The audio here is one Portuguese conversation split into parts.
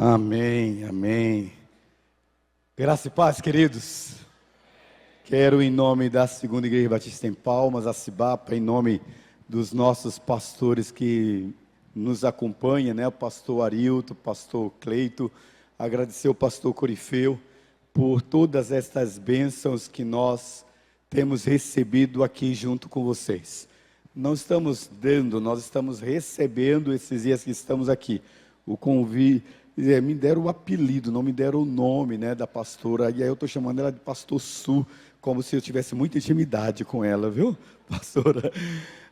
Amém, amém. Graça e paz, queridos. Quero, em nome da Segunda Igreja Batista em Palmas, a Cibapa, em nome dos nossos pastores que nos acompanham, né? O pastor Arilton, o pastor Cleito, agradecer ao pastor Corifeu por todas estas bênçãos que nós temos recebido aqui junto com vocês. Não estamos dando, nós estamos recebendo esses dias que estamos aqui. O convite, me deram o apelido, não me deram o nome, né, da pastora, e aí eu estou chamando ela de Pastor Su, como se eu tivesse muita intimidade com ela, viu, pastora?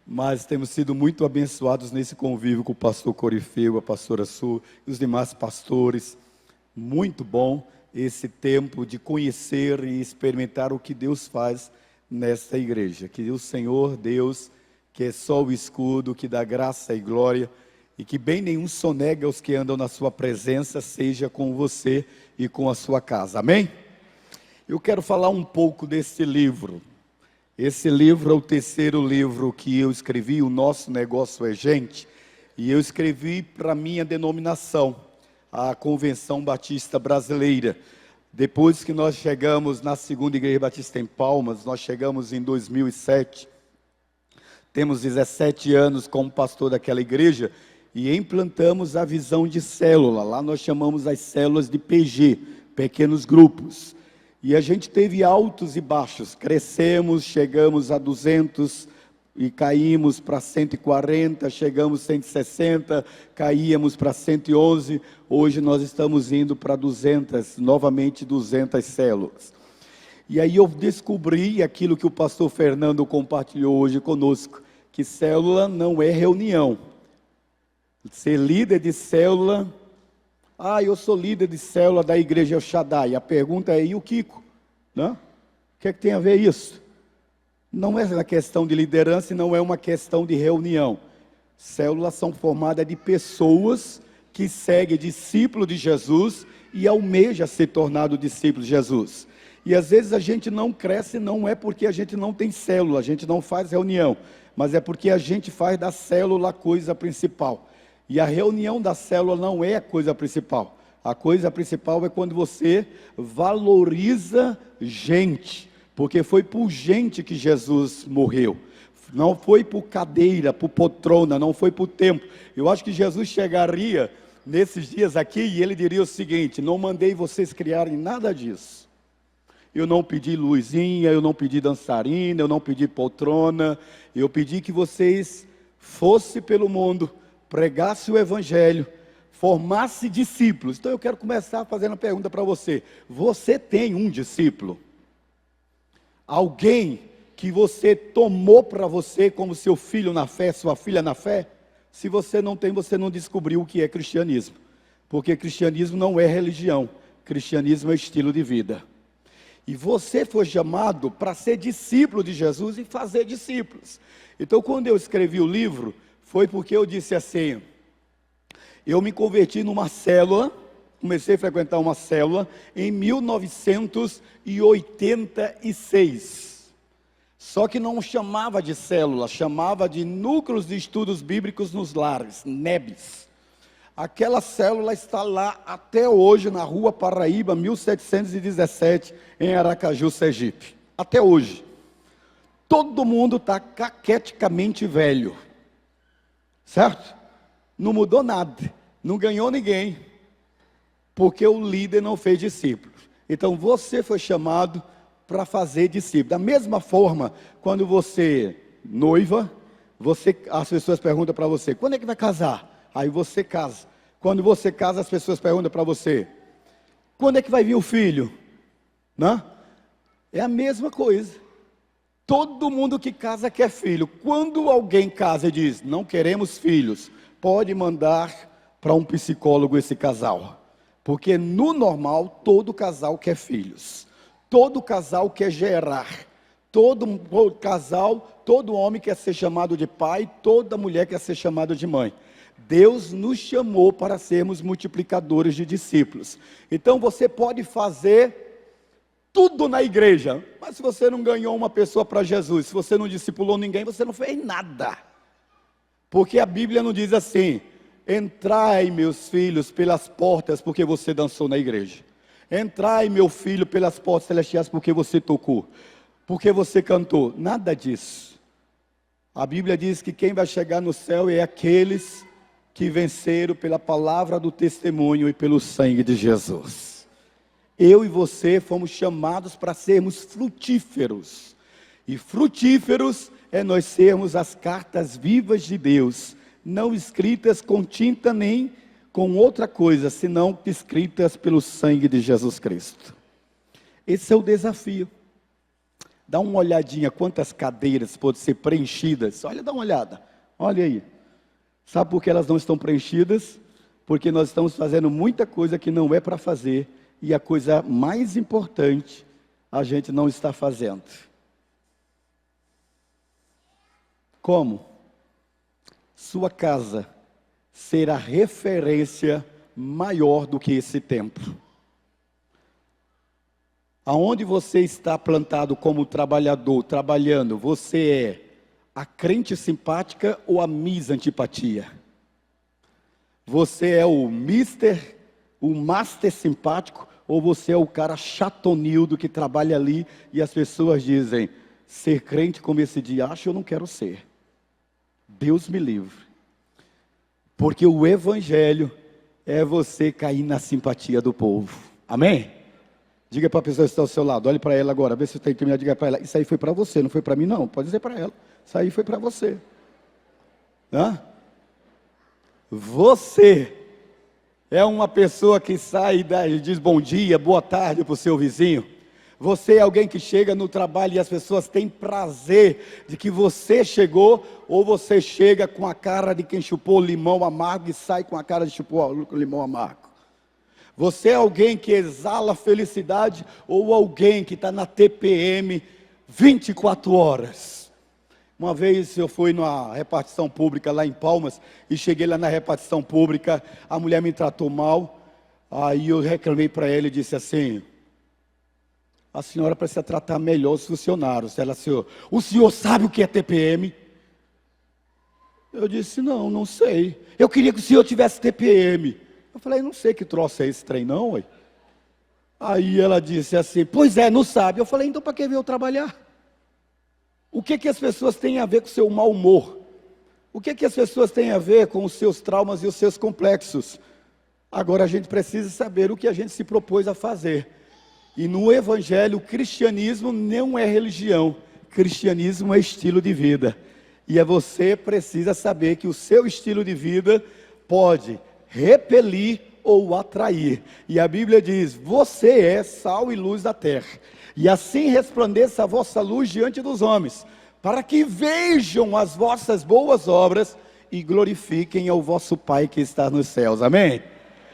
Mas temos sido muito abençoados nesse convívio com o pastor Corifeu, a pastora Su, e os demais pastores. Muito bom esse tempo de conhecer e experimentar o que Deus faz nesta igreja. Que o Senhor Deus, que é só o escudo, que dá graça e glória, e que bem nenhum sonega aos que andam na sua presença, seja com você e com a sua casa. Amém? Eu quero falar um pouco desse livro. Esse livro é o terceiro livro que eu escrevi, O Nosso Negócio é Gente, e eu escrevi para a minha denominação, a Convenção Batista Brasileira. Depois que nós chegamos na Segunda Igreja Batista em Palmas, nós chegamos em 2007, temos 17 anos como pastor daquela igreja, e implantamos a visão de célula. Lá nós chamamos as células de PG, pequenos grupos. E a gente teve altos e baixos, crescemos, chegamos a 200 e caímos para 140, chegamos a 160, caíamos para 111, hoje nós estamos indo para 200, novamente 200 células. E aí eu descobri aquilo que o pastor Fernando compartilhou hoje conosco, que célula não é reunião. Ser líder de célula, eu sou líder de célula da igreja El Shaddai. A pergunta é, e o Kiko? Né? O que é que tem a ver isso? Não é uma questão de liderança e não é uma questão de reunião. Células são formadas de pessoas que seguem discípulo de Jesus e almeja ser tornado discípulo de Jesus. E às vezes a gente não cresce, não é porque a gente não tem célula, a gente não faz reunião, mas é porque a gente faz da célula a coisa principal. E a reunião da célula não é a coisa principal. A coisa principal é quando você valoriza gente, porque foi por gente que Jesus morreu. Não foi por cadeira, por poltrona, não foi por tempo. Eu acho que Jesus chegaria nesses dias aqui e ele diria o seguinte: não mandei vocês criarem nada disso. Eu não pedi luzinha, eu não pedi dançarina, eu não pedi poltrona. Eu pedi que vocês fossem pelo mundo, pregasse o evangelho, formasse discípulos. Então eu quero começar fazendo a pergunta para você: você tem um discípulo? Alguém que você tomou para você como seu filho na fé, sua filha na fé? Se você não tem, você não descobriu o que é cristianismo, porque cristianismo não é religião, cristianismo é estilo de vida. E você foi chamado para ser discípulo de Jesus e fazer discípulos. Então quando eu escrevi o livro, foi porque eu disse assim, eu me converti numa célula, comecei a frequentar uma célula em 1986. Só que não chamava de célula, chamava de Núcleos de Estudos Bíblicos nos Lares, NEBs. Aquela célula está lá até hoje, na Rua Paraíba, 1717, em Aracaju, Sergipe. Até hoje. Todo mundo está caqueticamente velho. Certo? Não mudou nada, não ganhou ninguém, porque o líder não fez discípulos. Então você foi chamado para fazer discípulos. Da mesma forma, quando você noiva, as pessoas perguntam para você, quando é que vai casar? Aí você casa. Quando você casa, as pessoas perguntam para você, quando é que vai vir o filho? Né? É a mesma coisa. Todo mundo que casa quer filho. Quando alguém casa e diz, não queremos filhos, pode mandar para um psicólogo esse casal. Porque no normal, todo casal quer filhos. Todo casal quer gerar. Todo casal, todo homem quer ser chamado de pai, toda mulher quer ser chamada de mãe. Deus nos chamou para sermos multiplicadores de discípulos. Então você pode fazer tudo na igreja, mas se você não ganhou uma pessoa para Jesus, se você não discipulou ninguém, você não fez nada. Porque a Bíblia não diz assim, Entrai, meus filhos, pelas portas, porque você dançou na igreja. Entrai, meu filho, pelas portas celestiais, porque você tocou, porque você cantou. Nada disso. A Bíblia diz que quem vai chegar no céu é aqueles que venceram pela palavra do testemunho e pelo sangue de Jesus. Eu e você fomos chamados para sermos frutíferos. E frutíferos é nós sermos as cartas vivas de Deus, não escritas com tinta nem com outra coisa, senão escritas pelo sangue de Jesus Cristo. Esse é o desafio. Dá uma olhadinha quantas cadeiras podem ser preenchidas. Olha, dá uma olhada. Olha aí. Sabe por que elas não estão preenchidas? Porque nós estamos fazendo muita coisa que não é para fazer. E a coisa mais importante, a gente não está fazendo. Como? Sua casa será referência maior do que esse templo. Aonde você está plantado como trabalhador, trabalhando, você é a crente simpática ou a Miss Antipatia? Você é o Master simpático, ou você é o cara chatonildo que trabalha ali e as pessoas dizem, ser crente como esse diacho eu não quero ser. Deus me livre. Porque o evangelho é você cair na simpatia do povo. Amém? Diga para a pessoa que está ao seu lado, olhe para ela agora, vê se você tem que terminar, diga para ela, isso aí foi para você, não foi para mim não, pode dizer para ela, isso aí foi para você. Hã? Você é uma pessoa que sai e diz bom dia, boa tarde para o seu vizinho. Você é alguém que chega no trabalho e as pessoas têm prazer de que você chegou, ou você chega com a cara de quem chupou limão amargo e sai com a cara de chupou limão amargo. Você é alguém que exala felicidade ou alguém que está na TPM 24 horas? Uma vez eu fui numa repartição pública lá em Palmas e cheguei lá na repartição pública, a mulher me tratou mal, aí eu reclamei para ela e disse assim, a senhora precisa tratar melhor os funcionários. Ela disse, o senhor sabe o que é TPM? Eu disse, não sei. Eu queria que o senhor tivesse TPM. Eu falei, não sei que troço é esse trem não, ué. Aí ela disse assim, pois é, não sabe. Eu falei, então para que veio eu trabalhar? O que as pessoas têm a ver com o seu mau humor? O que as pessoas têm a ver com os seus traumas e os seus complexos? Agora a gente precisa saber o que a gente se propôs a fazer. E no evangelho, o cristianismo não é religião. Cristianismo é estilo de vida. E você precisa saber que o seu estilo de vida pode repelir ou atrair. E a Bíblia diz, você é sal e luz da terra. E assim resplandeça a vossa luz diante dos homens, para que vejam as vossas boas obras e glorifiquem ao vosso Pai que está nos céus. Amém?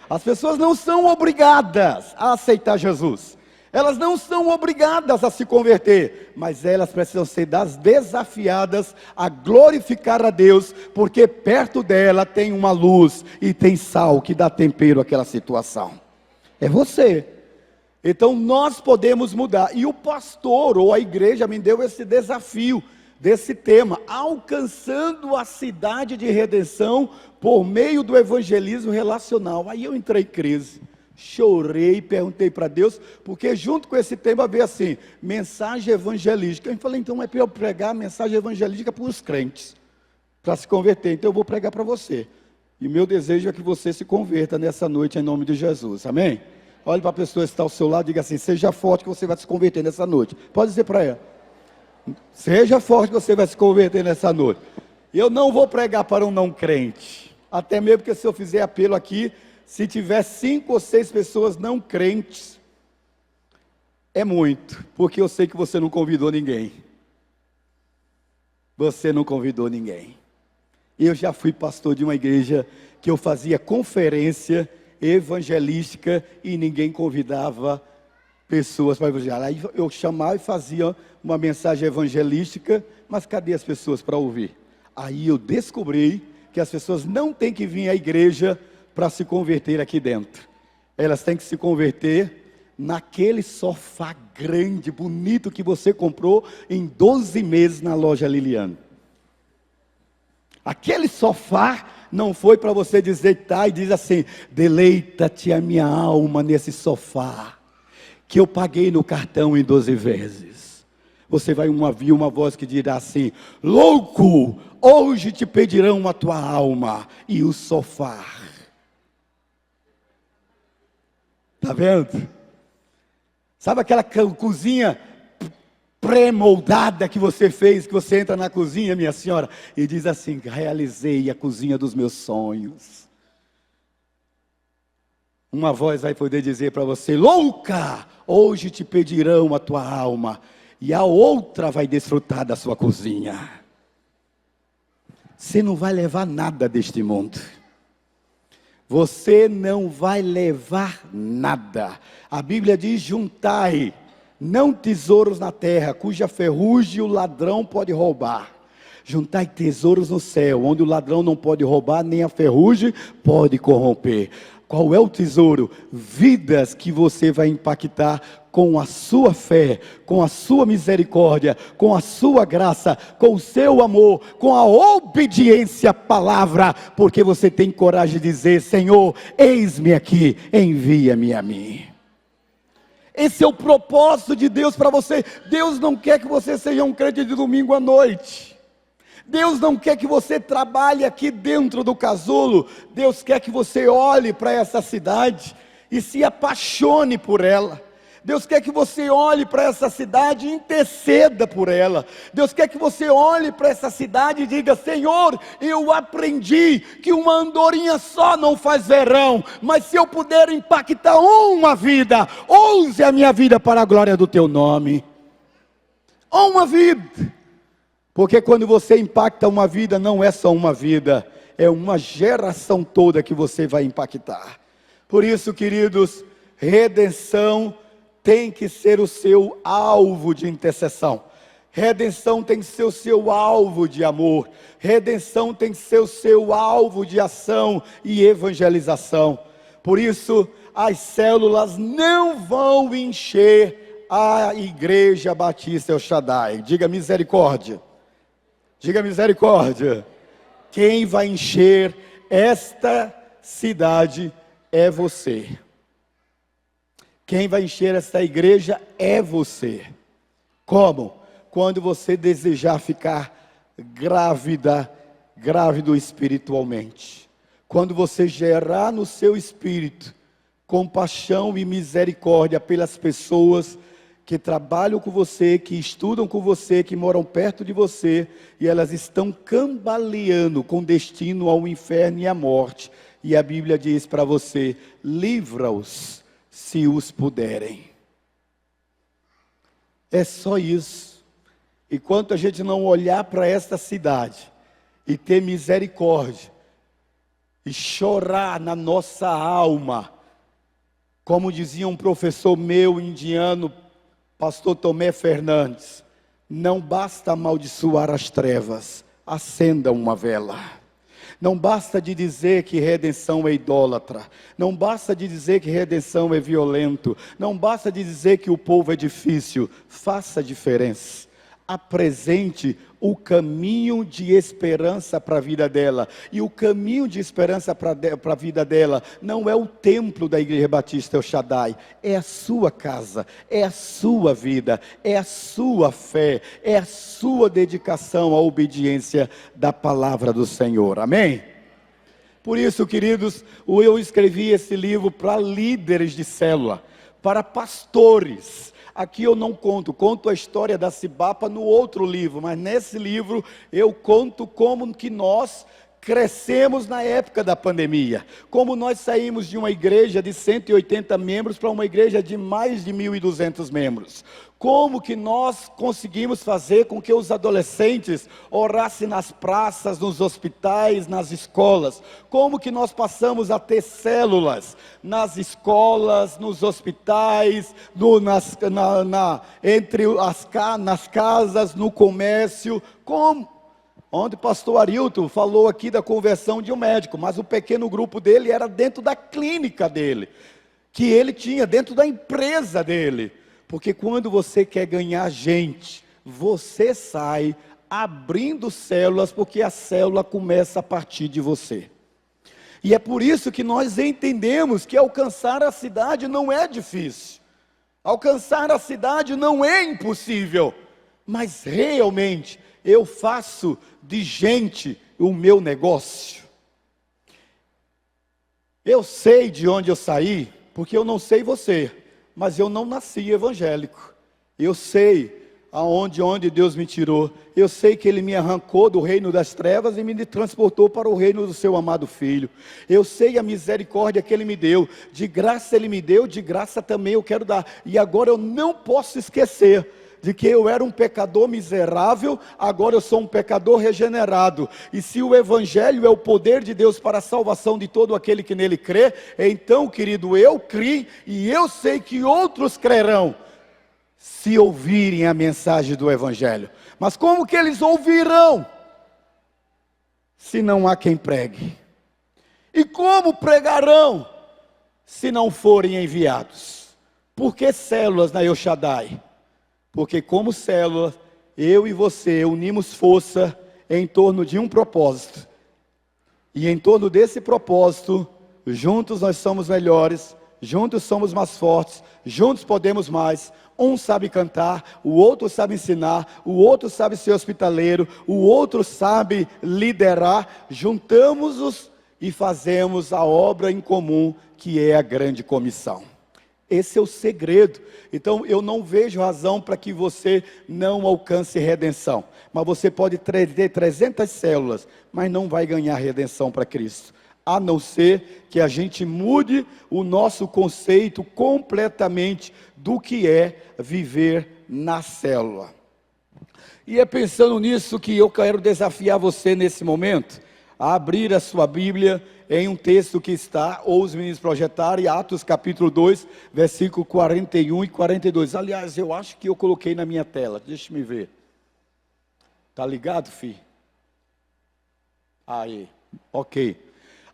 As pessoas não são obrigadas a aceitar Jesus. Elas não são obrigadas a se converter, mas elas precisam ser desafiadas a glorificar a Deus, porque perto dela tem uma luz e tem sal que dá tempero àquela situação. É você. Então nós podemos mudar. E o pastor ou a igreja me deu esse desafio, desse tema, alcançando a cidade de redenção por meio do evangelismo relacional. Aí eu entrei em crise. Chorei, perguntei para Deus, porque junto com esse tema veio assim, mensagem evangelística. Eu falei, então é para eu pregar mensagem evangelística para os crentes, para se converter. Então eu vou pregar para você. E meu desejo é que você se converta nessa noite em nome de Jesus, amém? Olhe para a pessoa que está ao seu lado e diga assim, seja forte que você vai se converter nessa noite. Pode dizer para ela, seja forte que você vai se converter nessa noite. Eu não vou pregar para um não crente, até mesmo porque se eu fizer apelo aqui, se tiver 5 ou 6 pessoas não crentes, é muito, porque eu sei que você não convidou ninguém. Você não convidou ninguém. Eu já fui pastor de uma igreja que eu fazia conferência evangelística e ninguém convidava pessoas para evangelizar. Aí eu chamava e fazia uma mensagem evangelística, mas cadê as pessoas para ouvir? Aí eu descobri que as pessoas não têm que vir à igreja para se converter aqui dentro. Elas têm que se converter naquele sofá grande, bonito que você comprou em 12 meses na loja Liliane. Aquele sofá não foi para você deitar e dizer assim: deleita-te a minha alma nesse sofá, que eu paguei no cartão em 12 vezes. Você vai ouvir uma voz que dirá assim: louco, hoje te pedirão a tua alma e o sofá. Está vendo? Sabe aquela cozinha pré-moldada que você fez, que você entra na cozinha, minha senhora, e diz assim: realizei a cozinha dos meus sonhos. Uma voz vai poder dizer para você: louca, hoje te pedirão a tua alma, e a outra vai desfrutar da sua cozinha. Você não vai levar nada deste mundo. Você não vai levar nada. A Bíblia diz: juntai não tesouros na terra, cuja ferrugem o ladrão pode roubar. Juntai tesouros no céu, onde o ladrão não pode roubar, nem a ferrugem pode corromper. Qual é o tesouro? Vidas que você vai impactar com a sua fé, com a sua misericórdia, com a sua graça, com o seu amor, com a obediência à palavra, porque você tem coragem de dizer: Senhor, eis-me aqui, envia-me a mim. Esse é o propósito de Deus para você. Deus não quer que você seja um crente de domingo à noite. Deus não quer que você trabalhe aqui dentro do casulo. Deus quer que você olhe para essa cidade e se apaixone por ela. Deus quer que você olhe para essa cidade e interceda por ela. Deus quer que você olhe para essa cidade e diga: Senhor, eu aprendi que uma andorinha só não faz verão, mas se eu puder impactar uma vida, use a minha vida para a glória do teu nome. Uma vida. Porque quando você impacta uma vida, não é só uma vida, é uma geração toda que você vai impactar. Por isso, queridos, redenção tem que ser o seu alvo de intercessão. Redenção tem que ser o seu alvo de amor. Redenção tem que ser o seu alvo de ação e evangelização. Por isso, as células não vão encher a Igreja Batista El Shaddai. Diga misericórdia. Diga misericórdia. Quem vai encher esta cidade é você. Quem vai encher esta igreja é você. Como? Quando você desejar ficar grávido espiritualmente. Quando você gerar no seu espírito compaixão e misericórdia pelas pessoas que trabalham com você, que estudam com você, que moram perto de você, e elas estão cambaleando com destino ao inferno e à morte. E a Bíblia diz para você: livra-os, se os puderem. É só isso. Enquanto a gente não olhar para esta cidade e ter misericórdia e chorar na nossa alma, como dizia um professor meu indiano, pastor Tomé Fernandes: não basta amaldiçoar as trevas, acenda uma vela. Não basta de dizer que redenção é idólatra. Não basta de dizer que redenção é violento. Não basta de dizer que o povo é difícil. Faça a diferença. Apresente o caminho de esperança para a vida dela. E o caminho de esperança para a vida dela não é o templo da Igreja Batista El Shaddai. É a sua casa, é a sua vida, é a sua fé, é a sua dedicação à obediência da palavra do Senhor. Amém? Por isso, queridos, eu escrevi esse livro para líderes de célula, para pastores. Aqui eu não conto a história da Cibapa no outro livro, mas nesse livro eu conto como que nós crescemos na época da pandemia, como nós saímos de uma igreja de 180 membros para uma igreja de mais de 1.200 membros, como que nós conseguimos fazer com que os adolescentes orassem nas praças, nos hospitais, nas escolas, como que nós passamos a ter células nas escolas, nos hospitais, nas casas, no comércio, onde o pastor Arilton falou aqui da conversão de um médico, mas o pequeno grupo dele era dentro da clínica dele, que ele tinha dentro da empresa dele. Porque quando você quer ganhar gente, você sai abrindo células, porque a célula começa a partir de você. E é por isso que nós entendemos que alcançar a cidade não é difícil. Alcançar a cidade não é impossível. Mas realmente eu faço de gente o meu negócio. Eu sei de onde eu saí, porque eu não sei você, mas eu não nasci evangélico. Eu sei onde Deus me tirou. Eu sei que Ele me arrancou do reino das trevas e me transportou para o reino do seu amado Filho. Eu sei a misericórdia que Ele me deu. De graça Ele me deu, de graça também eu quero dar. E agora eu não posso esquecer de que eu era um pecador miserável, agora eu sou um pecador regenerado. E se o Evangelho é o poder de Deus para a salvação de todo aquele que nele crê, então, querido, eu criei e eu sei que outros crerão, se ouvirem a mensagem do Evangelho. Mas como que eles ouvirão, se não há quem pregue? E como pregarão, se não forem enviados? Por que células na El Shaddai? Porque como célula, eu e você unimos força em torno de um propósito. E em torno desse propósito, juntos nós somos melhores, juntos somos mais fortes, juntos podemos mais. Um sabe cantar, o outro sabe ensinar, o outro sabe ser hospitaleiro, o outro sabe liderar. Juntamos-os e fazemos a obra em comum, que é a grande comissão. Esse é o segredo. Então eu não vejo razão para que você não alcance redenção. Mas você pode ter 300 células, mas não vai ganhar redenção para Cristo. A não ser que a gente mude o nosso conceito completamente do que é viver na célula. E é pensando nisso que eu quero desafiar você nesse momento, a abrir a sua Bíblia em um texto que está, ou os meninos projetarem, Atos capítulo 2, versículo 41 e 42. Aliás, eu acho que eu coloquei na minha tela, deixa me ver. Tá ligado, filho? Aí, ok.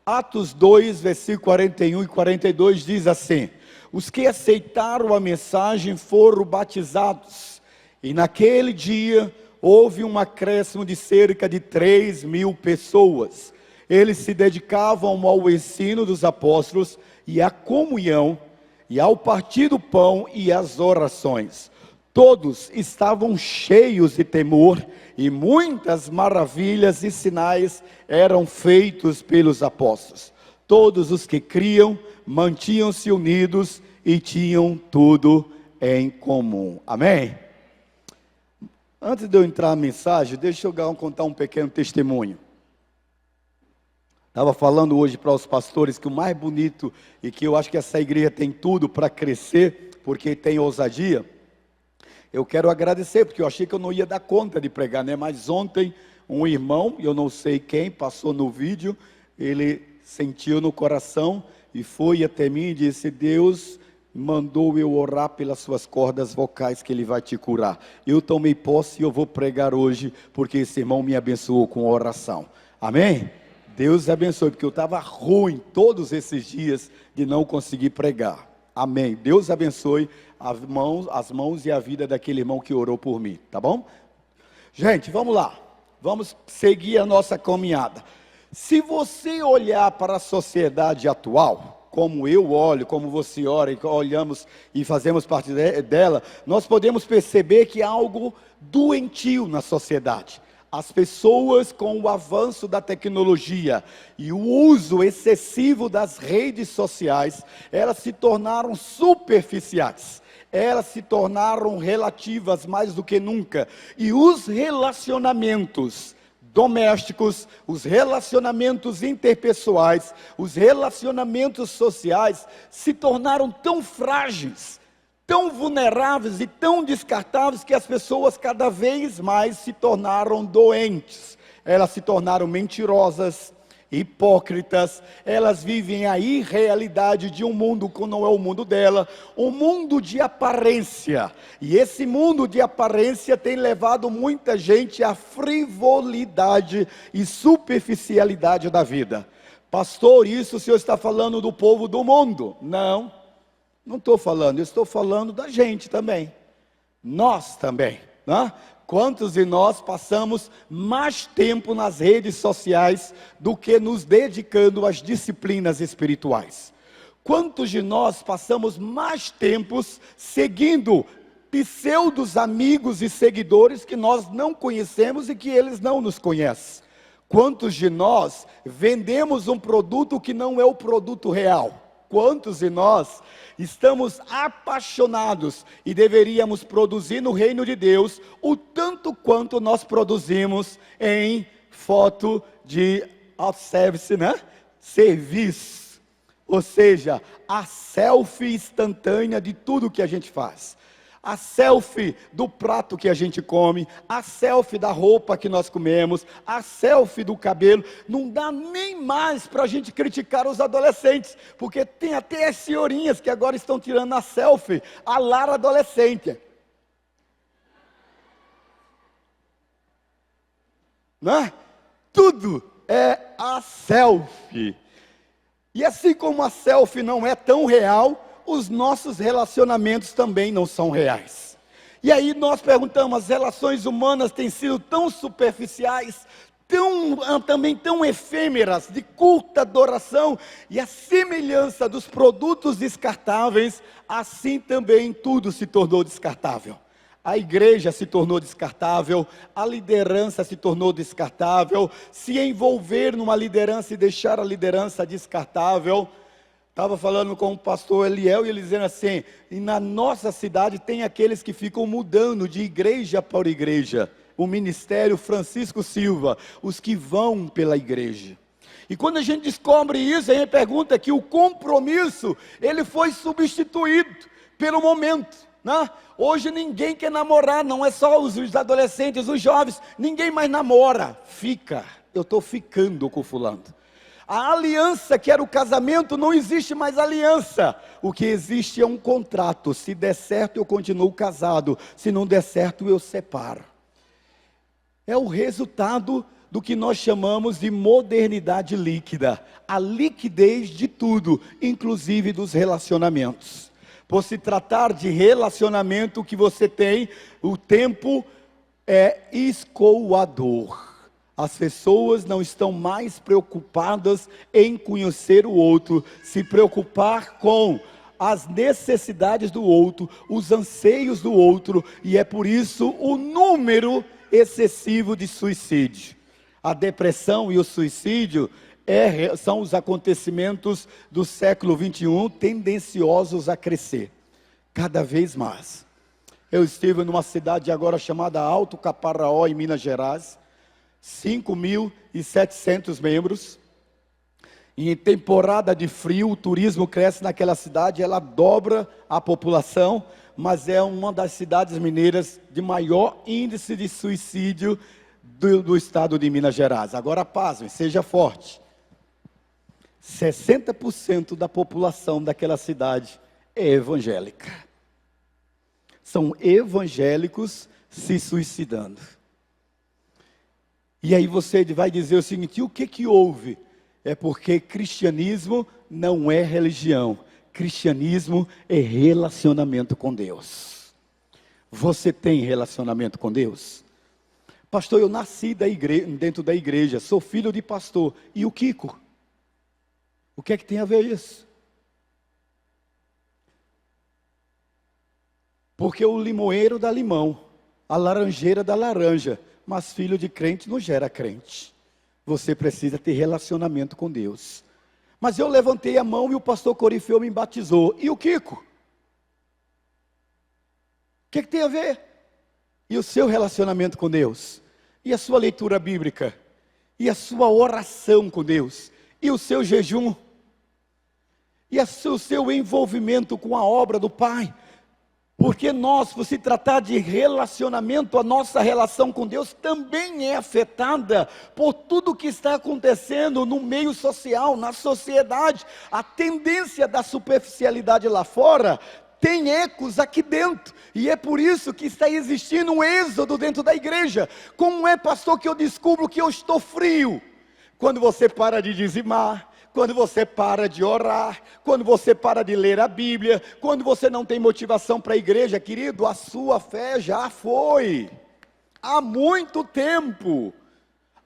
Atos 2, versículo 41 e 42 diz assim: os que aceitaram a mensagem foram batizados, e naquele dia houve um acréscimo de cerca de 3.000 pessoas. Eles se dedicavam ao ensino dos apóstolos e à comunhão, e ao partir do pão e às orações. Todos estavam cheios de temor, e muitas maravilhas e sinais eram feitos pelos apóstolos. Todos os que criam mantinham-se unidos e tinham tudo em comum. Amém? Antes de eu entrar na mensagem, deixa eu contar um pequeno testemunho. Estava falando hoje para os pastores que o mais bonito, e que eu acho que essa igreja tem tudo para crescer, porque tem ousadia. Eu quero agradecer, porque eu achei que eu não ia dar conta de pregar, né? Mas ontem, um irmão, eu não sei quem, passou no vídeo, ele sentiu no coração, e foi até mim e disse: Deus mandou eu orar pelas suas cordas vocais, que Ele vai te curar. Eu tomei posse e eu vou pregar hoje, porque esse irmão me abençoou com oração. Amém? Deus abençoe, porque eu estava ruim todos esses dias de não conseguir pregar. Amém. Deus abençoe as mãos e a vida daquele irmão que orou por mim, tá bom? Gente, vamos lá. Vamos seguir a nossa caminhada. Se você olhar para a sociedade atual, como eu olho, como você olha, olhamos e fazemos parte dela, nós podemos perceber que há algo doentio na sociedade. As pessoas, com o avanço da tecnologia e o uso excessivo das redes sociais, elas se tornaram superficiais. Elas se tornaram relativas mais do que nunca. E os relacionamentos domésticos, os relacionamentos interpessoais, os relacionamentos sociais se tornaram tão frágeis, tão vulneráveis e tão descartáveis, que as pessoas cada vez mais se tornaram doentes. Elas se tornaram mentirosas, hipócritas, elas vivem a irrealidade de um mundo que não é o mundo dela, um mundo de aparência, e esse mundo de aparência tem levado muita gente à frivolidade e superficialidade da vida. Pastor, isso o senhor está falando do povo do mundo? Não estou falando, eu estou falando da gente também, nós também, né? Quantos de nós passamos mais tempo nas redes sociais do que nos dedicando às disciplinas espirituais? Quantos de nós passamos mais tempos seguindo pseudos amigos e seguidores que nós não conhecemos e que eles não nos conhecem? Quantos de nós vendemos um produto que não é o produto real? Quantos de nós estamos apaixonados e deveríamos produzir no reino de Deus o tanto quanto nós produzimos em foto de autosservice, né? Serviço. Ou seja, a selfie instantânea de tudo que a gente faz. A selfie do prato que a gente come, a selfie da roupa que nós comemos, a selfie do cabelo. Não dá nem mais para a gente criticar os adolescentes, porque tem até as senhorinhas que agora estão tirando a selfie, a Lara adolescente. Não é? Tudo é a selfie. E assim como a selfie não é tão real, os nossos relacionamentos também não são reais. E aí nós perguntamos, as relações humanas têm sido tão superficiais, também tão efêmeras, de curta duração, e a semelhança dos produtos descartáveis, assim também tudo se tornou descartável. A igreja se tornou descartável, a liderança se tornou descartável, se envolver numa liderança e deixar a liderança descartável. Estava falando com o pastor Eliel e ele dizendo assim, e na nossa cidade tem aqueles que ficam mudando de igreja para igreja, o ministério Francisco Silva, os que vão pela igreja. E quando a gente descobre isso, a gente pergunta que o compromisso, ele foi substituído pelo momento, né? Hoje ninguém quer namorar, não é só os adolescentes, os jovens, ninguém mais namora, fica, eu estou ficando com fulano. A aliança que era o casamento, não existe mais aliança. O que existe é um contrato. Se der certo, eu continuo casado. Se não der certo, eu separo. É o resultado do que nós chamamos de modernidade líquida. A liquidez de tudo, inclusive dos relacionamentos. Por se tratar de relacionamento que você tem, o tempo é escoador. As pessoas não estão mais preocupadas em conhecer o outro, se preocupar com as necessidades do outro, os anseios do outro, e é por isso o número excessivo de suicídio. A depressão e o suicídio são os acontecimentos do século 21 tendenciosos a crescer, cada vez mais. Eu estive numa cidade agora chamada Alto Caparaó, em Minas Gerais, 5.700 membros, e em temporada de frio, o turismo cresce naquela cidade, ela dobra a população, mas é uma das cidades mineiras de maior índice de suicídio do estado de Minas Gerais. Agora pasmem, seja forte, 60% da população daquela cidade é evangélica, são evangélicos se suicidando. E aí você vai dizer o seguinte, o que houve? É porque cristianismo não é religião, cristianismo é relacionamento com Deus. Você tem relacionamento com Deus? Pastor, eu nasci dentro da igreja, sou filho de pastor, e o Kiko? O que é que tem a ver isso? Porque o limoeiro dá limão, a laranjeira dá laranja, mas filho de crente não gera crente. Você precisa ter relacionamento com Deus. Mas eu levantei a mão e o pastor Corifeu me batizou. E o Kiko? O que tem a ver? E o seu relacionamento com Deus? E a sua leitura bíblica? E a sua oração com Deus? E o seu jejum? E o seu envolvimento com a obra do Pai? Porque nós, por se tratar de relacionamento, a nossa relação com Deus também é afetada por tudo que está acontecendo no meio social, na sociedade. A tendência da superficialidade lá fora tem ecos aqui dentro. E é por isso que está existindo um êxodo dentro da igreja. Como é, pastor, que eu descubro que eu estou frio? Quando você para de dizimar, quando você para de orar, quando você para de ler a Bíblia, quando você não tem motivação para a igreja, querido, a sua fé já foi. há muito tempo.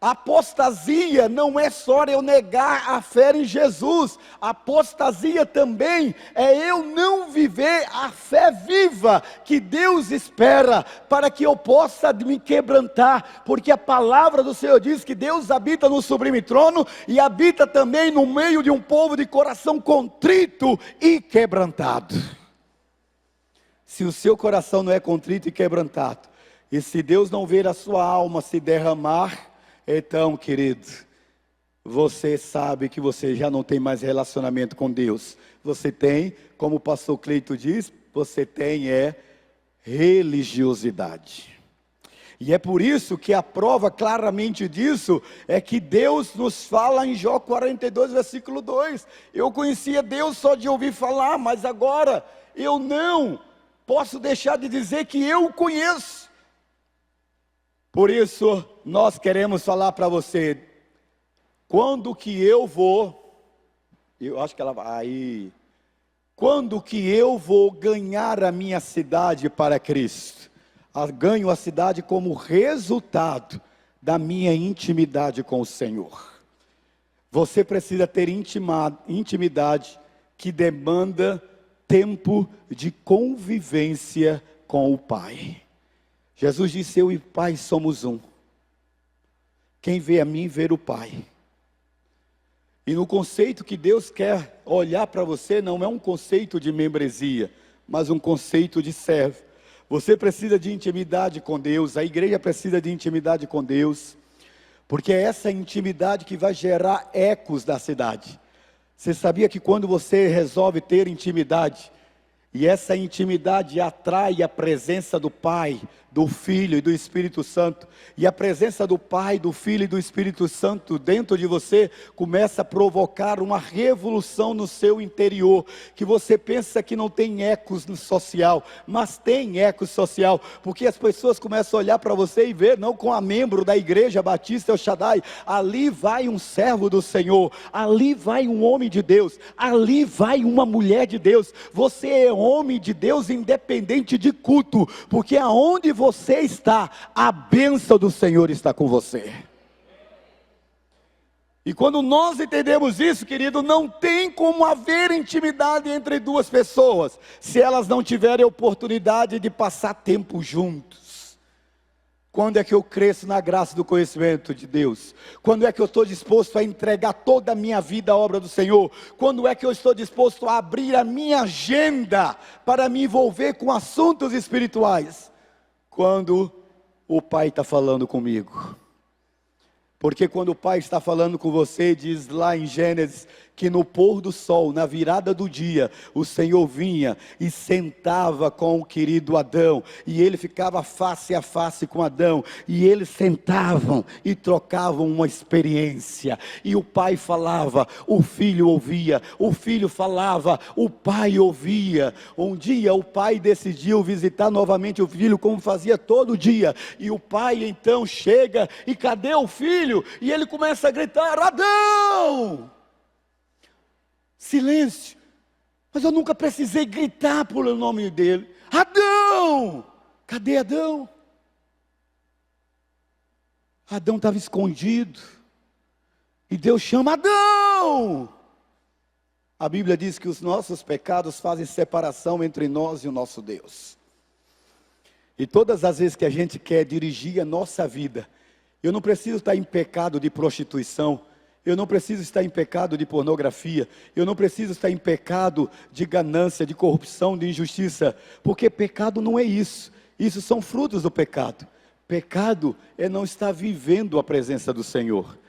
Apostasia não é só eu negar a fé em Jesus. Apostasia também é eu não viver a fé viva que Deus espera para que eu possa me quebrantar, porque a palavra do Senhor diz que Deus habita no sublime trono e habita também no meio de um povo de coração contrito e quebrantado. Se o seu coração não é contrito e quebrantado, e se Deus não ver a sua alma se derramar, então, querido, você sabe que você já não tem mais relacionamento com Deus. Você tem, como o pastor Cleito diz, você tem religiosidade. E é por isso que a prova claramente disso é que Deus nos fala em Jó 42, versículo 2. Eu conhecia Deus só de ouvir falar, mas agora eu não posso deixar de dizer que eu o conheço. Por isso, nós queremos falar para você, quando que eu vou, eu acho que ela vai, aí, quando que eu vou ganhar a minha cidade para Cristo? Ganho a cidade como resultado da minha intimidade com o Senhor. Você precisa ter intimidade que demanda tempo de convivência com o Pai. Jesus disse, eu e o Pai somos um. Quem vê a mim, vê o Pai. E no conceito que Deus quer olhar para você, não é um conceito de membresia, mas um conceito de servo. Você precisa de intimidade com Deus, a igreja precisa de intimidade com Deus, porque é essa intimidade que vai gerar ecos da cidade. Você sabia que quando você resolve ter intimidade, e essa intimidade atrai a presença do Pai, do Filho e do Espírito Santo, e a presença do Pai, do Filho e do Espírito Santo dentro de você, começa a provocar uma revolução no seu interior, que você pensa que não tem ecos no social, mas tem eco social, porque as pessoas começam a olhar para você e ver, não com a membro da igreja Batista El Shaddai, ali vai um servo do Senhor, ali vai um homem de Deus, ali vai uma mulher de Deus, você é homem de Deus independente de culto, porque aonde você está, a bênção do Senhor está com você. E quando nós entendemos isso, querido, não tem como haver intimidade entre duas pessoas, se elas não tiverem oportunidade de passar tempo juntos. Quando é que eu cresço na graça do conhecimento de Deus? Quando é que eu estou disposto a entregar toda a minha vida à obra do Senhor? Quando é que eu estou disposto a abrir a minha agenda para me envolver com assuntos espirituais? Quando o Pai está falando comigo. Porque quando o Pai está falando com você, diz lá em Gênesis, que no pôr do sol, na virada do dia, o Senhor vinha e sentava com o querido Adão, e ele ficava face a face com Adão, e eles sentavam e trocavam uma experiência, e o pai falava, o filho ouvia, o filho falava, o pai ouvia. Um dia o pai decidiu visitar novamente o filho, como fazia todo dia, e o pai então chega, e cadê o filho? E ele começa a gritar, Adão! Silêncio, mas eu nunca precisei gritar pelo nome dele, Adão, cadê Adão? Adão estava escondido, e Deus chama Adão. A Bíblia diz que os nossos pecados fazem separação entre nós e o nosso Deus, e todas as vezes que a gente quer dirigir a nossa vida, eu não preciso estar em pecado de prostituição, eu não preciso estar em pecado de pornografia, eu não preciso estar em pecado de ganância, de corrupção, de injustiça, porque pecado não é isso, isso são frutos do pecado. Pecado é não estar vivendo a presença do Senhor.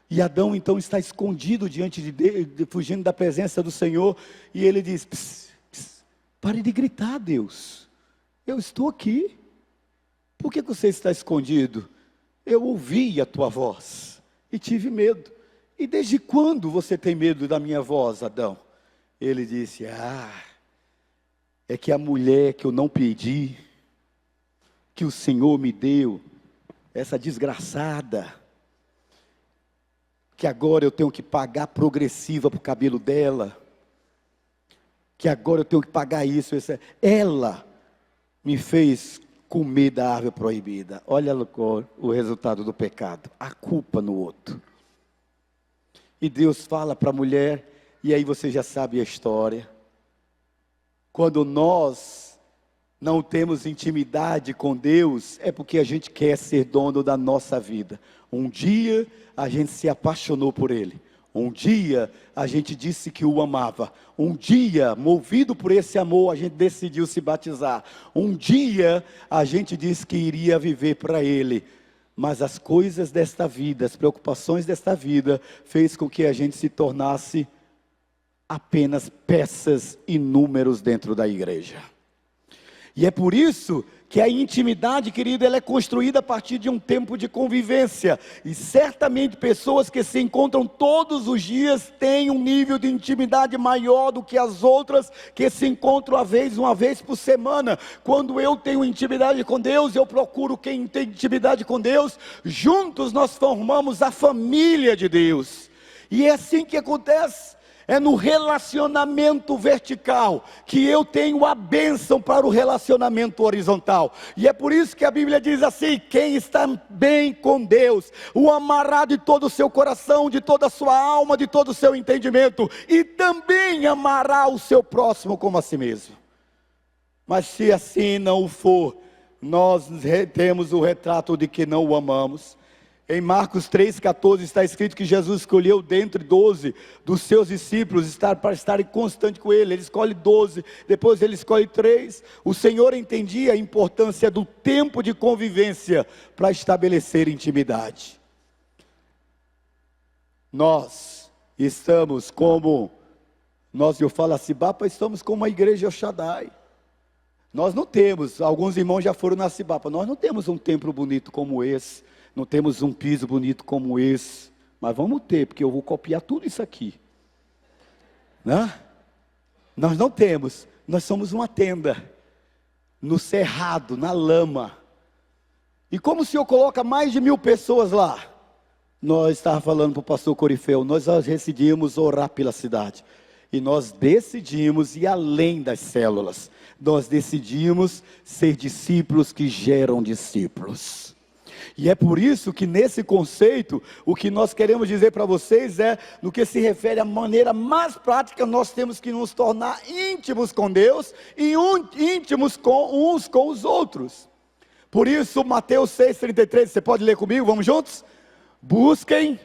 E Adão então está escondido diante de Deus, fugindo da presença do Senhor, e ele diz, pss, pss, pare de gritar, Deus, eu estou aqui, por que você está escondido? Eu ouvi a tua voz, e tive medo. E desde quando você tem medo da minha voz, Adão? Ele disse, é que a mulher que eu não pedi, que o Senhor me deu, essa desgraçada, que agora eu tenho que pagar progressiva para o cabelo dela, que agora eu tenho que pagar isso, ela me fez comer da árvore proibida. Olha o resultado do pecado, a culpa no outro. E Deus fala para a mulher, e aí você já sabe a história. Quando nós não temos intimidade com Deus, é porque a gente quer ser dono da nossa vida. Um dia a gente se apaixonou por Ele. Um dia a gente disse que o amava. Um dia, movido por esse amor, a gente decidiu se batizar. Um dia a gente disse que iria viver para Ele. Mas as coisas desta vida, as preocupações desta vida, fez com que a gente se tornasse apenas peças e números dentro da igreja. E é por isso que a intimidade, querido, ela é construída a partir de um tempo de convivência. E certamente pessoas que se encontram todos os dias têm um nível de intimidade maior do que as outras que se encontram uma vez por semana. Quando eu tenho intimidade com Deus, eu procuro quem tem intimidade com Deus. Juntos nós formamos a família de Deus. E é assim que acontece. É no relacionamento vertical que eu tenho a bênção para o relacionamento horizontal. E é por isso que a Bíblia diz assim: quem está bem com Deus, o amará de todo o seu coração, de toda a sua alma, de todo o seu entendimento, e também amará o seu próximo como a si mesmo. Mas se assim não for, nós temos o retrato de que não o amamos. Em Marcos 3,14 está escrito que Jesus escolheu dentre 12 dos seus discípulos para estarem constante com Ele. Ele escolhe 12, depois Ele escolhe 3. O Senhor entendia a importância do tempo de convivência para estabelecer intimidade. Nós estamos como, eu falo assim, Cibapa, estamos como a igreja El Shaddai. Nós não temos, alguns irmãos já foram na Cibapa, nós não temos um templo bonito como esse. Não temos um piso bonito como esse, mas vamos ter, porque eu vou copiar tudo isso aqui, né? Nós não temos, nós somos uma tenda, no cerrado, na lama, e como o Senhor coloca mais de 1000 pessoas lá, nós estávamos falando para o pastor Corifeu, nós decidimos orar pela cidade, e nós decidimos ir além das células, nós decidimos ser discípulos que geram discípulos. E é por isso que nesse conceito, o que nós queremos dizer para vocês é, no que se refere à maneira mais prática, nós temos que nos tornar íntimos com Deus e íntimos uns com os outros. Por isso, Mateus 6,33, você pode ler comigo, vamos juntos? Busquem.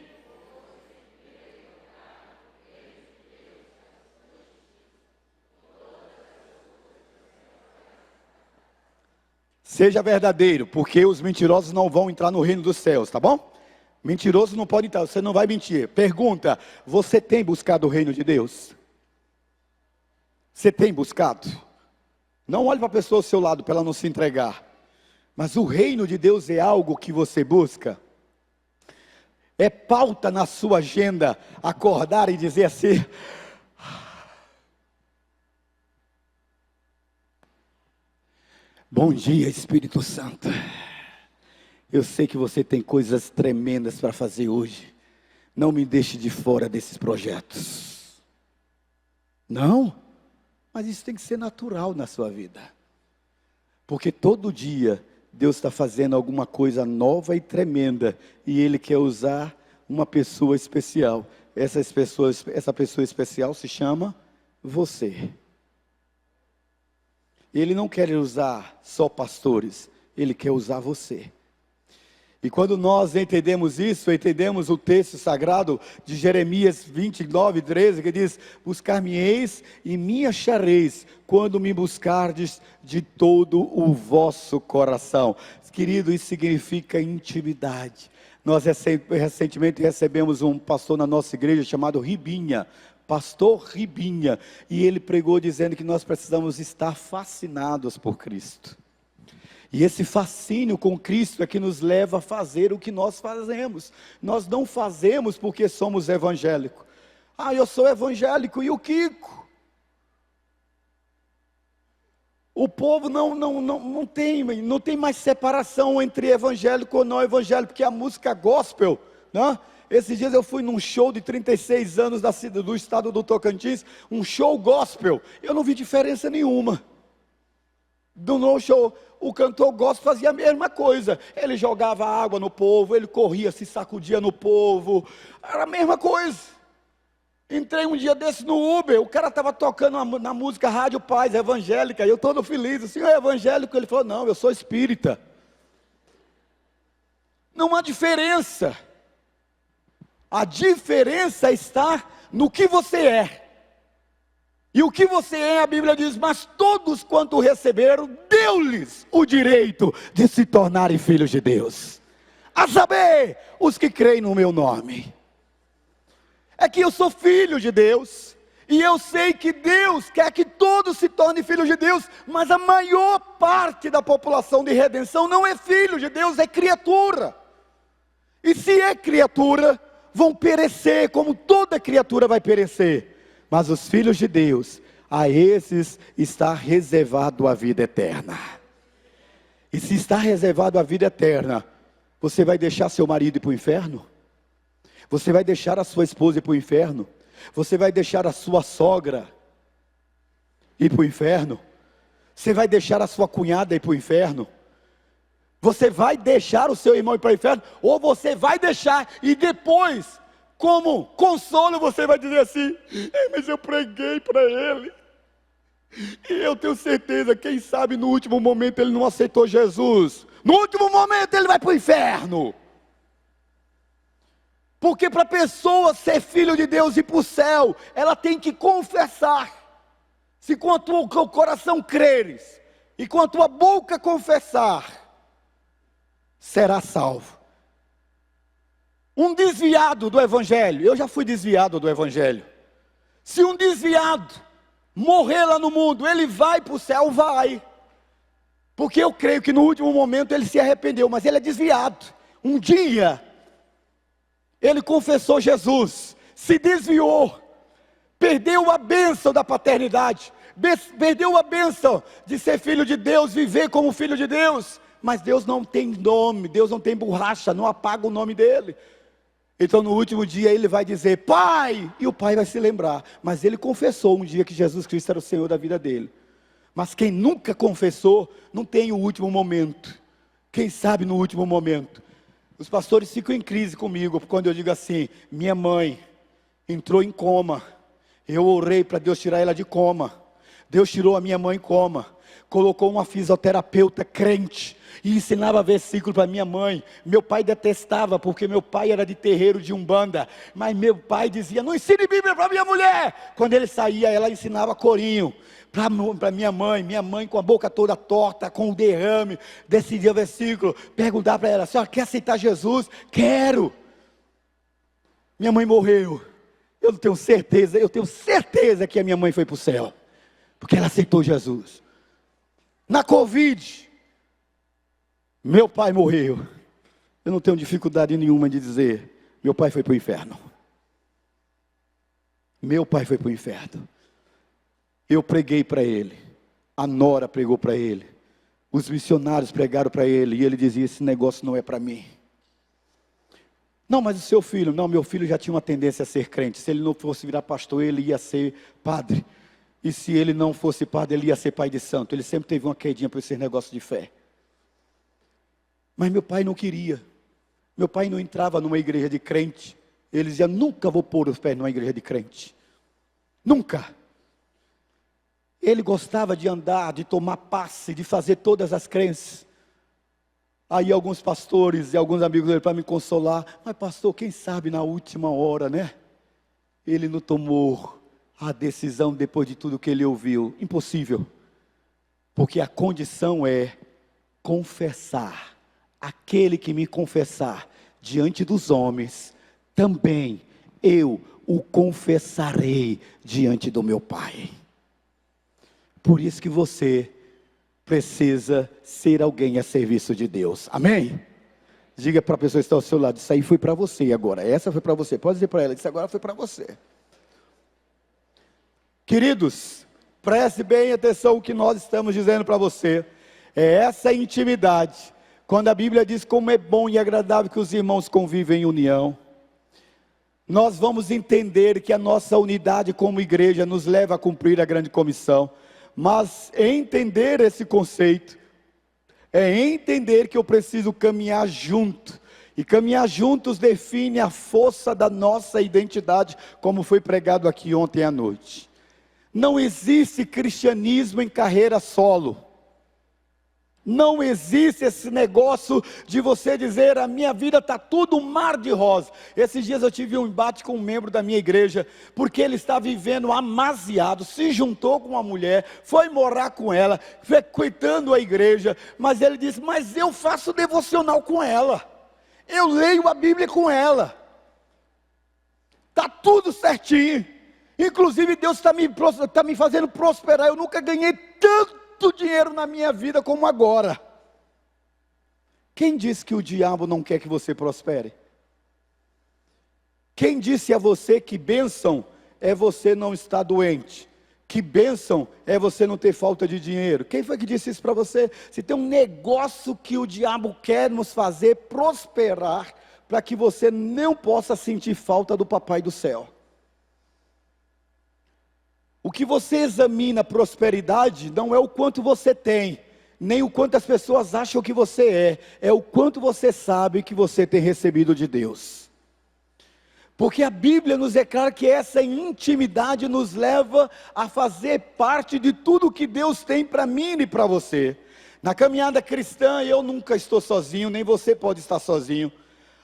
Seja verdadeiro, porque os mentirosos não vão entrar no reino dos céus, tá bom? Mentiroso não pode entrar, você não vai mentir. Pergunta, você tem buscado o reino de Deus? Você tem buscado? Não olhe para a pessoa ao seu lado, para ela não se entregar. Mas o reino de Deus é algo que você busca? É pauta na sua agenda, acordar e dizer assim... Bom dia, Espírito Santo. Eu sei que você tem coisas tremendas para fazer hoje. Não me deixe de fora desses projetos. Não? Mas isso tem que ser natural na sua vida. Porque todo dia Deus está fazendo alguma coisa nova e tremenda. E Ele quer usar uma pessoa especial. Essa pessoa especial se chama você. Ele não quer usar só pastores, Ele quer usar você. E quando nós entendemos isso, entendemos o texto sagrado de Jeremias 29:13, que diz: buscar-me-eis e me achareis, quando me buscardes de todo o vosso coração. Querido, isso significa intimidade. Nós recentemente recebemos um pastor na nossa igreja chamado Ribinha, pastor Ribinha, e ele pregou dizendo que nós precisamos estar fascinados por Cristo. E esse fascínio com Cristo é que nos leva a fazer o que nós fazemos. Nós não fazemos porque somos evangélicos. Eu sou evangélico, e o Kiko? O povo não tem mais separação entre evangélico ou não evangélico, porque a música gospel, né? Esses dias eu fui num show de 36 anos do estado do Tocantins, um show gospel, eu não vi diferença nenhuma. Do no show, o cantor gospel fazia a mesma coisa. Ele jogava água no povo, ele corria, se sacudia no povo. Era a mesma coisa. Entrei um dia desse no Uber, o cara estava tocando na música Rádio Paz, evangélica, e eu todo feliz. O senhor é evangélico? Ele falou, não, eu sou espírita. Não há diferença. A diferença está no que você é. E o que você é, a Bíblia diz, mas todos quanto o receberam, deu-lhes o direito de se tornarem filhos de Deus. A saber, os que creem no meu nome. É que eu sou filho de Deus, e eu sei que Deus quer que todos se tornem filhos de Deus, mas a maior parte da população de redenção não é filho de Deus, é criatura. E se é criatura, vão perecer, como toda criatura vai perecer. Mas os filhos de Deus, a esses está reservado a vida eterna. E se está reservado a vida eterna, você vai deixar seu marido ir para o inferno? Você vai deixar a sua esposa ir para o inferno? Você vai deixar a sua sogra ir para o inferno? Você vai deixar a sua cunhada ir para o inferno? Você vai deixar o seu irmão ir para o inferno? Ou você vai deixar e depois, como consolo, você vai dizer assim, mas eu preguei para ele, e eu tenho certeza, quem sabe no último momento ele não aceitou Jesus, no último momento ele vai para o inferno. Porque para a pessoa ser filho de Deus e ir para o céu, ela tem que confessar. Se com o teu coração creres, e com a tua boca confessar, será salvo. Um desviado do evangelho, eu já fui desviado do evangelho. Se um desviado morrer lá no mundo, ele vai para o céu? Vai. Porque eu creio que no último momento ele se arrependeu, mas ele é desviado. Um dia, ele confessou Jesus, se desviou, perdeu a bênção da paternidade, perdeu a bênção de ser filho de Deus, viver como filho de Deus. Mas Deus não tem nome, Deus não tem borracha, não apaga o nome dele. Então no último dia ele vai dizer, Pai, e o Pai vai se lembrar. Mas ele confessou um dia que Jesus Cristo era o Senhor da vida dele. Mas quem nunca confessou, não tem o último momento. Quem sabe no último momento. Os pastores ficam em crise comigo, quando eu digo assim, minha mãe entrou em coma. Eu orei para Deus tirar ela de coma. Deus tirou a minha mãe em coma. Colocou uma fisioterapeuta crente e ensinava versículo para minha mãe. Meu pai detestava, porque meu pai era de terreiro de Umbanda, mas meu pai dizia, não ensine Bíblia para minha mulher. Quando ele saía, ela ensinava corinho para minha mãe com a boca toda torta, com o derrame, decidia o versículo, perguntar para ela, a senhora quer aceitar Jesus? Quero. Minha mãe morreu, eu tenho certeza que a minha mãe foi para o céu, porque ela aceitou Jesus. Na Covid, meu pai morreu. Eu não tenho dificuldade nenhuma de dizer, meu pai foi para o inferno. Meu pai foi para o inferno. Eu preguei para ele, a nora pregou para ele, os missionários pregaram para ele, e ele dizia, esse negócio não é para mim. Não, mas o seu filho, não, meu filho já tinha uma tendência a ser crente, se ele não fosse virar pastor, ele ia ser padre. E se ele não fosse padre, ele ia ser pai de santo. Ele sempre teve uma quedinha por esses negócios de fé. Mas meu pai não queria. Meu pai não entrava numa igreja de crente. Ele dizia, nunca vou pôr os pés numa igreja de crente. Nunca. Ele gostava de andar, de tomar passe, de fazer todas as crenças. Aí alguns pastores e alguns amigos dele para me consolar. Mas pastor, quem sabe na última hora, né? Ele não tomou a decisão depois de tudo que ele ouviu. Impossível. Porque a condição é confessar. Aquele que me confessar diante dos homens, também eu o confessarei diante do meu Pai. Por isso que você precisa ser alguém a serviço de Deus. Amém? Diga para a pessoa que está ao seu lado, isso aí foi para você agora. Essa foi para você. Pode dizer para ela, isso agora foi para você. Queridos, preste bem atenção o que nós estamos dizendo para você. É essa intimidade. Quando a Bíblia diz como é bom e agradável que os irmãos convivem em união. Nós vamos entender que a nossa unidade como igreja nos leva a cumprir a grande comissão. Mas entender esse conceito é entender que eu preciso caminhar junto. E caminhar juntos define a força da nossa identidade, como foi pregado aqui ontem à noite. Não existe cristianismo em carreira solo. Não existe esse negócio de você dizer, a minha vida está tudo um mar de rosa. Esses dias eu tive um embate com um membro da minha igreja, porque ele está vivendo amasiado, se juntou com uma mulher, foi morar com ela, frequentando a igreja, mas ele disse, mas eu faço devocional com ela, eu leio a Bíblia com ela, está tudo certinho, inclusive Deus está me fazendo prosperar, eu nunca ganhei tanto dinheiro na minha vida como agora. Quem disse que o diabo não quer que você prospere? Quem disse a você que bênção é você não estar doente? Que bênção é você não ter falta de dinheiro? Quem foi que disse isso para você? Se tem um negócio que o diabo quer nos fazer prosperar, para que você não possa sentir falta do papai do céu. O que você examina prosperidade não é o quanto você tem, nem o quanto as pessoas acham que você é o quanto você sabe que você tem recebido de Deus. Porque a Bíblia nos declara que essa intimidade nos leva a fazer parte de tudo que Deus tem para mim e para você. Na caminhada cristã eu nunca estou sozinho, nem você pode estar sozinho.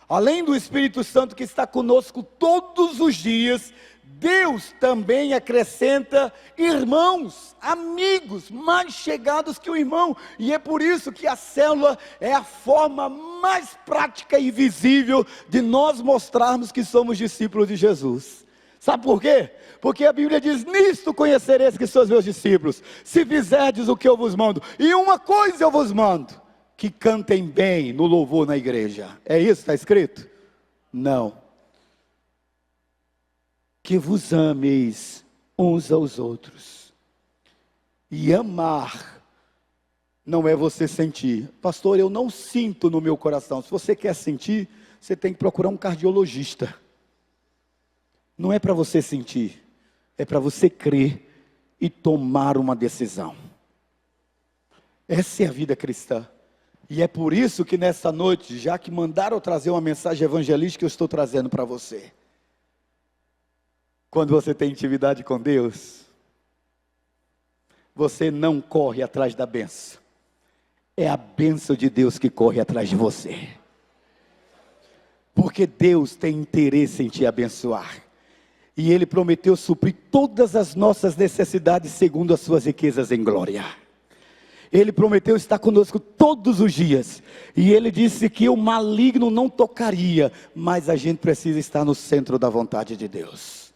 Além do Espírito Santo que está conosco todos os dias, Deus também acrescenta irmãos, amigos, mais chegados que o irmão. E é por isso que a célula é a forma mais prática e visível de nós mostrarmos que somos discípulos de Jesus. Sabe por quê? Porque a Bíblia diz, nisto conhecereis que sois meus discípulos, se fizerdes o que eu vos mando. E uma coisa eu vos mando, que cantem bem no louvor na igreja. É isso que está escrito? Não. Que vos ameis uns aos outros. E amar não é você sentir. Pastor, eu não sinto no meu coração. Se você quer sentir, você tem que procurar um cardiologista. Não é para você sentir, é para você crer e tomar uma decisão. Essa é a vida cristã. E é por isso que nessa noite, já que mandaram trazer uma mensagem evangelística, eu estou trazendo para você. Quando você tem intimidade com Deus, você não corre atrás da bênção. É a bênção de Deus que corre atrás de você. Porque Deus tem interesse em te abençoar. E Ele prometeu suprir todas as nossas necessidades segundo as suas riquezas em glória. Ele prometeu estar conosco todos os dias. E Ele disse que o maligno não tocaria. Mas a gente precisa estar no centro da vontade de Deus.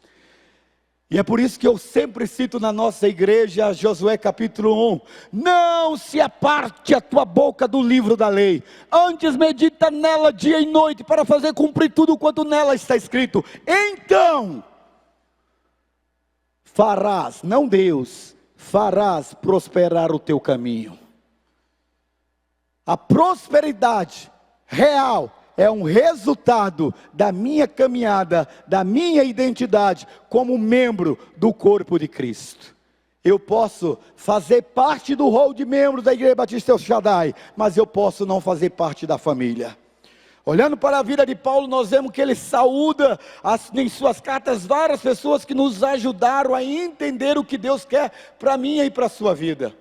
E é por isso que eu sempre cito na nossa igreja, Josué capítulo 1. Não se aparte a tua boca do livro da lei. Antes medita nela dia e noite, para fazer cumprir tudo quanto nela está escrito. Então, farás, não Deus, farás prosperar o teu caminho. A prosperidade real é um resultado da minha caminhada, da minha identidade como membro do corpo de Cristo. Eu posso fazer parte do rol de membros da Igreja Batista El Shaddai, mas eu posso não fazer parte da família. Olhando para a vida de Paulo, nós vemos que ele saúda em suas cartas várias pessoas que nos ajudaram a entender o que Deus quer para mim e para a sua vida.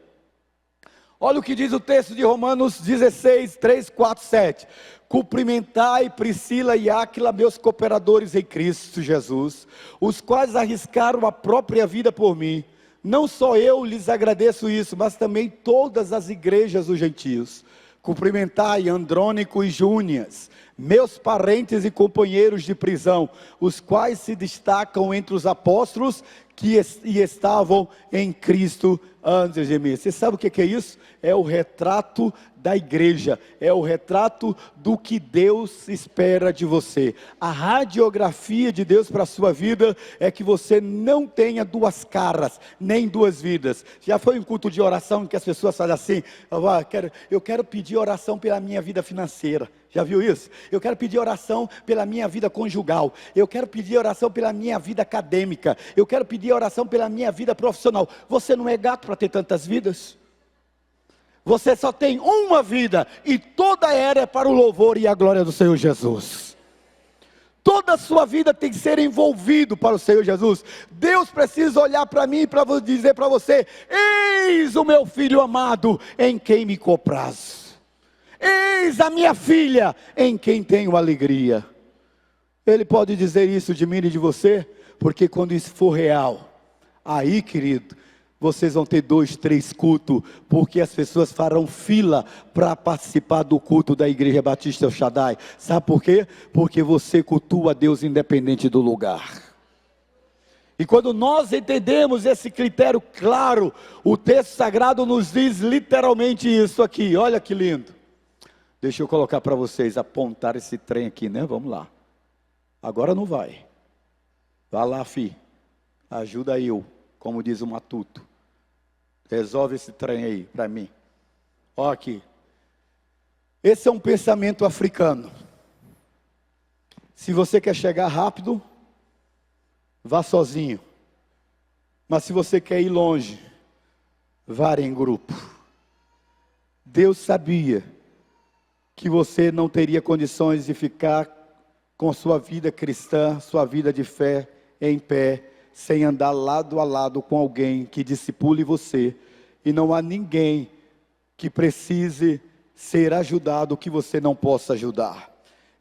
Olha o que diz o texto de Romanos 16, 3, 4, 7. Cumprimentai Priscila e Áquila, meus cooperadores em Cristo Jesus, os quais arriscaram a própria vida por mim. Não só eu lhes agradeço isso, mas também todas as igrejas dos gentios. Cumprimentai Andrônico e Júnias, meus parentes e companheiros de prisão, os quais se destacam entre os apóstolos que estavam em Cristo antes de mim. Você sabe o que é isso? É o retrato da igreja, é o retrato do que Deus espera de você. A radiografia de Deus para a sua vida é que você não tenha duas caras, nem duas vidas. Já foi um culto de oração em que as pessoas falam assim, eu quero pedir oração pela minha vida financeira. Já viu isso? Eu quero pedir oração pela minha vida conjugal. Eu quero pedir oração pela minha vida acadêmica. Eu quero pedir oração pela minha vida profissional. Você não é gato para ter tantas vidas? Você só tem uma vida e toda ela é para o louvor e a glória do Senhor Jesus. Toda a sua vida tem que ser envolvido para o Senhor Jesus. Deus precisa olhar para mim e para dizer para você: eis o meu filho amado em quem me comprazo. Eis a minha filha, em quem tenho alegria. Ele pode dizer isso de mim e de você, porque quando isso for real, aí, querido, vocês vão ter 2, 3 cultos, porque as pessoas farão fila para participar do culto da Igreja Batista El Shaddai. Sabe por quê? Porque você cultua a Deus independente do lugar. E quando nós entendemos esse critério claro, o texto sagrado nos diz literalmente isso aqui, olha que lindo. Deixa eu colocar para vocês, apontar esse trem aqui, né? Vamos lá. Agora não vai. Vá lá, fi. Ajuda eu, como diz o Matuto. Resolve esse trem aí para mim. Olha aqui. Esse é um pensamento africano. Se você quer chegar rápido, vá sozinho. Mas se você quer ir longe, vá em grupo. Deus sabia que você não teria condições de ficar com sua vida cristã, sua vida de fé em pé, sem andar lado a lado com alguém que discipule você, e não há ninguém que precise ser ajudado que você não possa ajudar.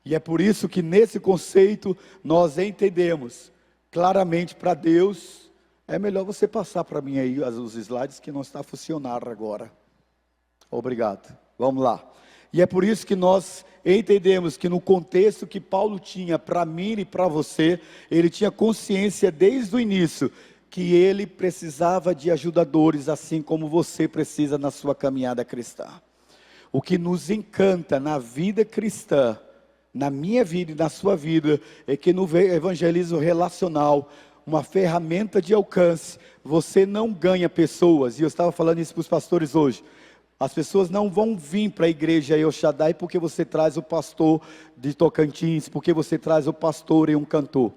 E é por isso que nesse conceito nós entendemos claramente para Deus. É melhor você passar para mim aí os slides que não está a funcionar agora. Obrigado. Vamos lá. E é por isso que nós entendemos que no contexto que Paulo tinha para mim e para você, ele tinha consciência desde o início que ele precisava de ajudadores, assim como você precisa na sua caminhada cristã. O que nos encanta na vida cristã, na minha vida e na sua vida, é que no evangelismo relacional, uma ferramenta de alcance, você não ganha pessoas, e eu estava falando isso para os pastores hoje. As pessoas não vão vir para a igreja El Shaddai porque você traz o pastor de Tocantins, porque você traz o pastor e um cantor.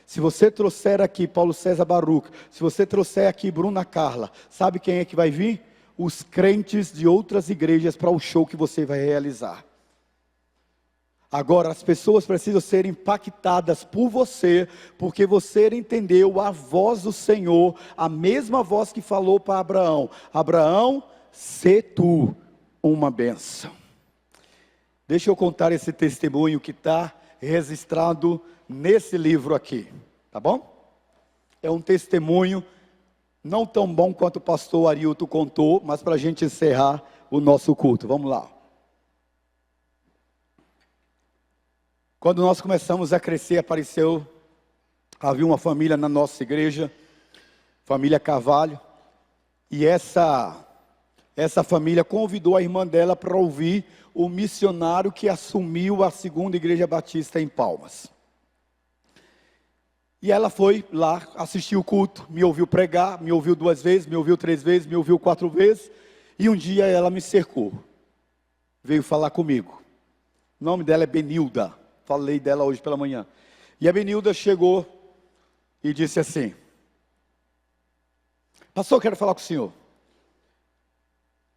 Se você trouxer aqui Paulo César Baruch, se você trouxer aqui Bruna Carla, sabe quem é que vai vir? Os crentes de outras igrejas para o show que você vai realizar. Agora, as pessoas precisam ser impactadas por você, porque você entendeu a voz do Senhor, a mesma voz que falou para Abraão. Abraão, sê tu uma bênção. Deixa eu contar esse testemunho que está registrado nesse livro aqui, tá bom? É um testemunho não tão bom quanto o pastor Arilton contou, mas para a gente encerrar o nosso culto. Vamos lá. Quando nós começamos a crescer, havia uma família na nossa igreja, família Carvalho, e essa família convidou a irmã dela para ouvir o missionário que assumiu a segunda igreja batista em Palmas. E ela foi lá, assistiu o culto, me ouviu pregar, me ouviu 2 vezes, me ouviu 3 vezes, me ouviu 4 vezes, e um dia ela me cercou, veio falar comigo. O nome dela é Benilda, falei dela hoje pela manhã. E a Benilda chegou e disse assim: pastor, eu quero falar com o senhor.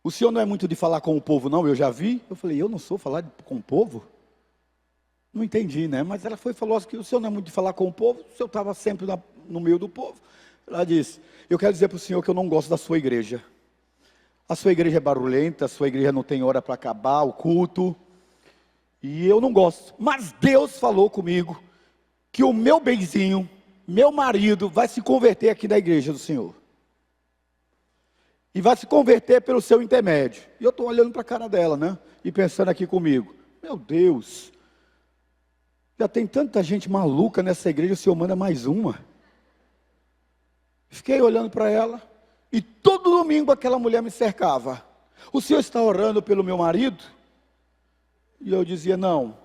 O senhor não é muito de falar com o povo não, eu já vi. Eu falei, eu não sou falar com o povo? Não entendi, né? Mas ela falou assim, que o senhor não é muito de falar com o povo, o senhor estava sempre no meio do povo. Ela disse, eu quero dizer para o senhor que eu não gosto da sua igreja. A sua igreja é barulhenta, a sua igreja não tem hora para acabar o culto, e eu não gosto. Mas Deus falou comigo que o meu benzinho, meu marido, vai se converter aqui na igreja do senhor. E vai se converter pelo seu intermédio. E eu estou olhando para a cara dela, né? E pensando aqui comigo, meu Deus, já tem tanta gente maluca nessa igreja, o senhor manda mais uma. Fiquei olhando para ela, e todo domingo aquela mulher me cercava. O senhor está orando pelo meu marido? E eu dizia, não,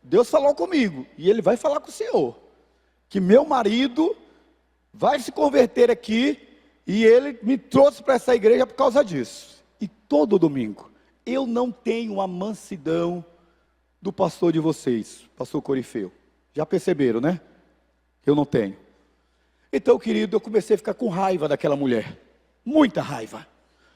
Deus falou comigo, e Ele vai falar com o senhor, que meu marido vai se converter aqui, e Ele me trouxe para essa igreja por causa disso. E todo domingo, eu não tenho a mansidão do pastor de vocês, pastor Corifeu. Já perceberam, né? Eu não tenho. Então, querido, eu comecei a ficar com raiva daquela mulher. Muita raiva.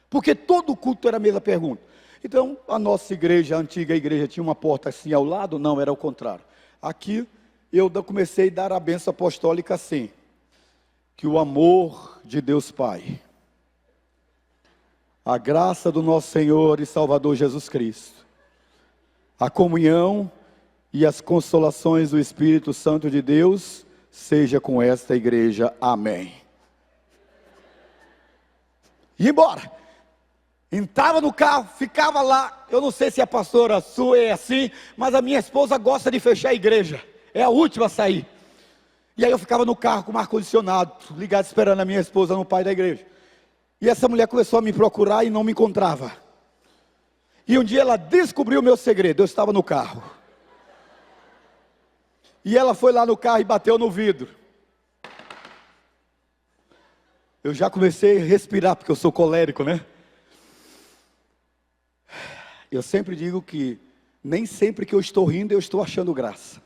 Porque todo culto era a mesma pergunta. Então, a nossa igreja, a antiga igreja, tinha uma porta assim ao lado? Não, era o contrário. Aqui, eu comecei a dar a bênção apostólica assim. Que o amor de Deus Pai, a graça do nosso Senhor e Salvador Jesus Cristo, a comunhão e as consolações do Espírito Santo de Deus, seja com esta igreja. Amém. E embora. Entrava no carro, ficava lá. Eu não sei se a pastora sua é assim, mas a minha esposa gosta de fechar a igreja. É a última a sair. E aí eu ficava no carro com o ar-condicionado, ligado, esperando a minha esposa no pai da igreja. E essa mulher começou a me procurar e não me encontrava. E um dia ela descobriu o meu segredo. Eu estava no carro. E ela foi lá no carro e bateu no vidro. Eu já comecei a respirar, porque eu sou colérico, né? Eu sempre digo que nem sempre que eu estou rindo, eu estou achando graça.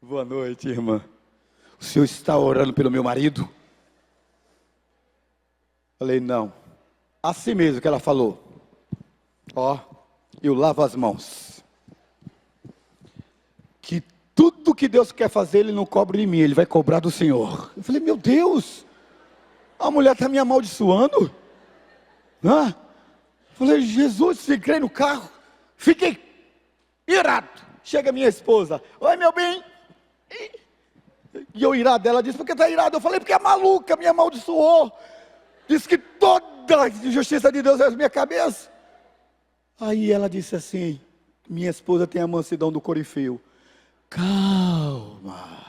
Boa noite, irmã. O senhor está orando pelo meu marido? Falei, não. Assim mesmo que ela falou. Ó, eu lavo as mãos. Que tudo que Deus quer fazer, Ele não cobra de mim, Ele vai cobrar do Senhor. Eu falei, meu Deus, a mulher está me amaldiçoando. Hã? Falei, Jesus, fiquei no carro, fiquei irado. Chega minha esposa, oi meu bem. E eu irado dela, disse, por que está irado? Eu falei, porque a maluca me amaldiçoou. Disse que toda a justiça de Deus é a minha cabeça. Aí ela disse assim, minha esposa tem a mansidão do Corifeu. Calma.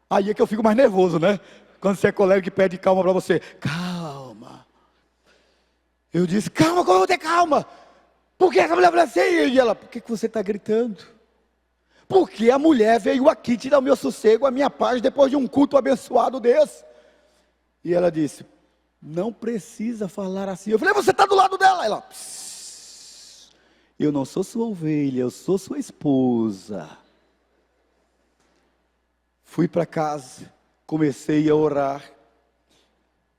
Aí é que eu fico mais nervoso, né? Quando você é colega que pede calma para você. Calma. Eu disse, calma, como eu vou ter calma? Por que essa mulher falou assim? E ela, por que você está gritando? Porque a mulher veio aqui tirar o meu sossego, a minha paz, depois de um culto abençoado desse. E ela disse, não precisa falar assim. Eu falei, você está do lado dela. Ela, eu não sou sua ovelha, eu sou sua esposa. Fui para casa, comecei a orar,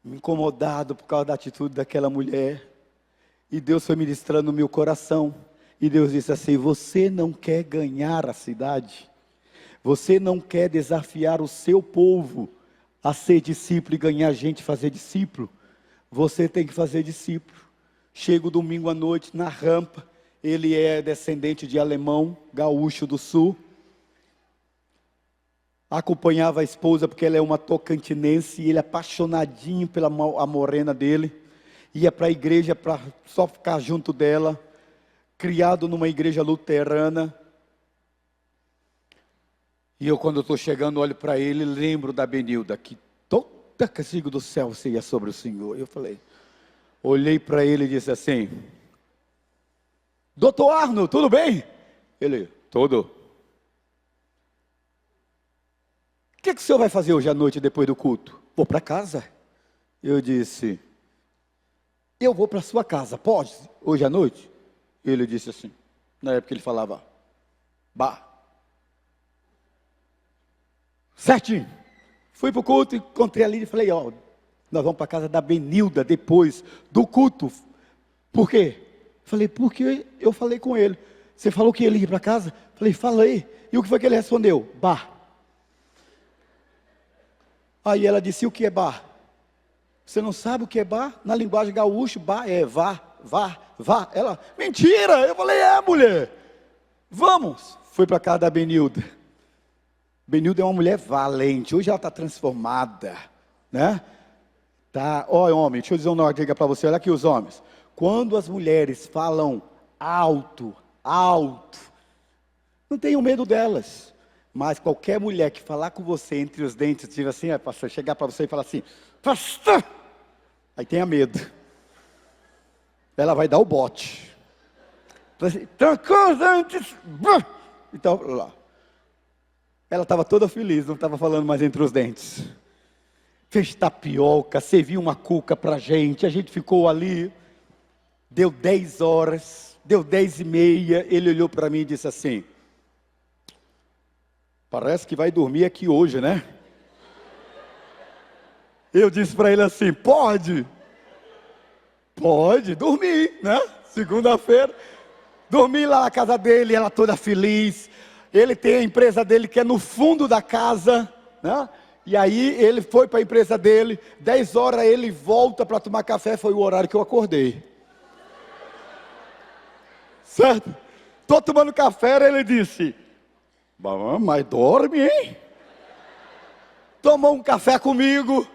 incomodado por causa da atitude daquela mulher. E Deus foi ministrando no meu coração. E Deus disse assim, você não quer ganhar a cidade? Você não quer desafiar o seu povo a ser discípulo e ganhar gente a fazer discípulo? Você tem que fazer discípulo. Chega o domingo à noite na rampa. Ele é descendente de alemão, gaúcho do sul. Acompanhava a esposa porque ela é uma tocantinense e ele é apaixonadinho pela a morena dele. Ia para a igreja para só ficar junto dela. Criado numa igreja luterana. E eu, quando eu estou chegando, olho para ele, lembro da Benilda, que toda castigo do céu seria sobre o Senhor. Eu falei, olhei para ele e disse assim, doutor Arno, tudo bem? Ele, tudo. O que o senhor vai fazer hoje à noite, depois do culto? Vou para casa. Eu disse, eu vou para sua casa, pode? Hoje à noite? Ele disse assim, na época ele falava, bah. Certinho. Fui para o culto, encontrei ali e falei, ó, nós vamos para a casa da Benilda depois do culto. Por quê? Falei, porque eu falei com ele. Você falou que ele ia para casa? Falei, falei. E o que foi que ele respondeu? Bah. Aí ela disse, o que é bar? Você não sabe o que é bar? Na linguagem gaúcha, bar é vá. Ela, mentira! Eu falei, mulher, vamos. Fui para casa da Benilda. Benilda é uma mulher valente, hoje ela está transformada, né? Tá, ó homem, deixa eu dizer uma dica para você, olha aqui os homens. Quando as mulheres falam alto, não tenham medo delas. Mas qualquer mulher que falar com você entre os dentes, diz assim, pastor, chegar para você e falar assim, pastor, aí tenha medo. Ela vai dar o bote. Trancou os dentes. Então, lá. Ela estava toda feliz, não estava falando mais entre os dentes. Fez tapioca, serviu uma cuca para a gente ficou ali. Deu 10 horas. Deu 10h30, ele olhou para mim e disse assim: parece que vai dormir aqui hoje, né? Eu disse para ele assim: pode dormir, né? Segunda-feira, dormi lá na casa dele, ela toda feliz. Ele tem a empresa dele que é no fundo da casa, né? E aí ele foi para a empresa dele, 10 horas ele volta para tomar café, foi o horário que eu acordei. Certo? Estou tomando café, ele disse: mas dorme, hein? Tomou um café comigo,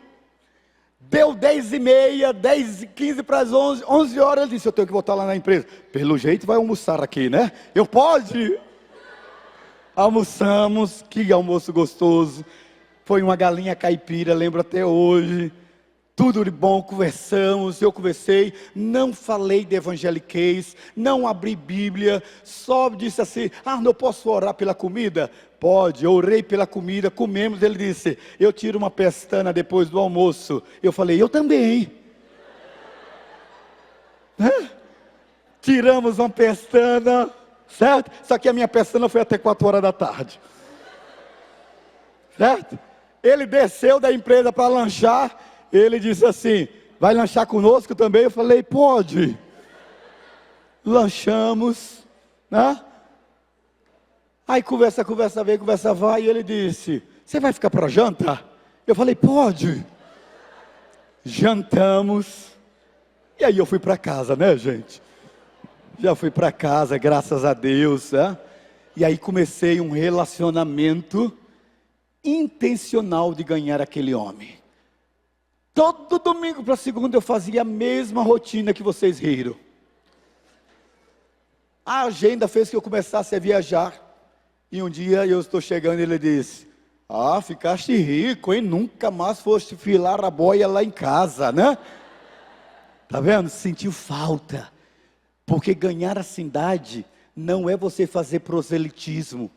deu 10h30, 10h15 para as 11, 11 horas, ele disse: eu tenho que voltar lá na empresa. Pelo jeito vai almoçar aqui, né? Eu pode? Almoçamos, que almoço gostoso. Foi uma galinha caipira, lembro até hoje. Tudo de bom, conversamos, eu conversei, não falei de evangeliquez, não abri Bíblia, só disse assim: não posso orar pela comida? Pode, eu orei pela comida, comemos. Ele disse: eu tiro uma pestana depois do almoço. Eu falei: eu também. Tiramos uma pestana, certo? Só que a minha pestana foi até 4 horas da tarde. Certo? Ele desceu da empresa para lanchar. Ele disse assim: vai lanchar conosco também? Eu falei: pode. Lanchamos, né? Aí conversa vem, conversa vai. E ele disse: você vai ficar para janta? Eu falei: pode. Jantamos. E aí eu fui para casa, né, gente? Já fui para casa, graças a Deus, né? E aí comecei um relacionamento intencional de ganhar aquele homem. Todo domingo para segunda eu fazia a mesma rotina que vocês riram. A agenda fez que eu começasse a viajar. E um dia eu estou chegando e ele disse: ficaste rico, hein? Nunca mais foste filar a boia lá em casa, né? Tá vendo? Sentiu falta. Porque ganhar a cidade não é você fazer proselitismo.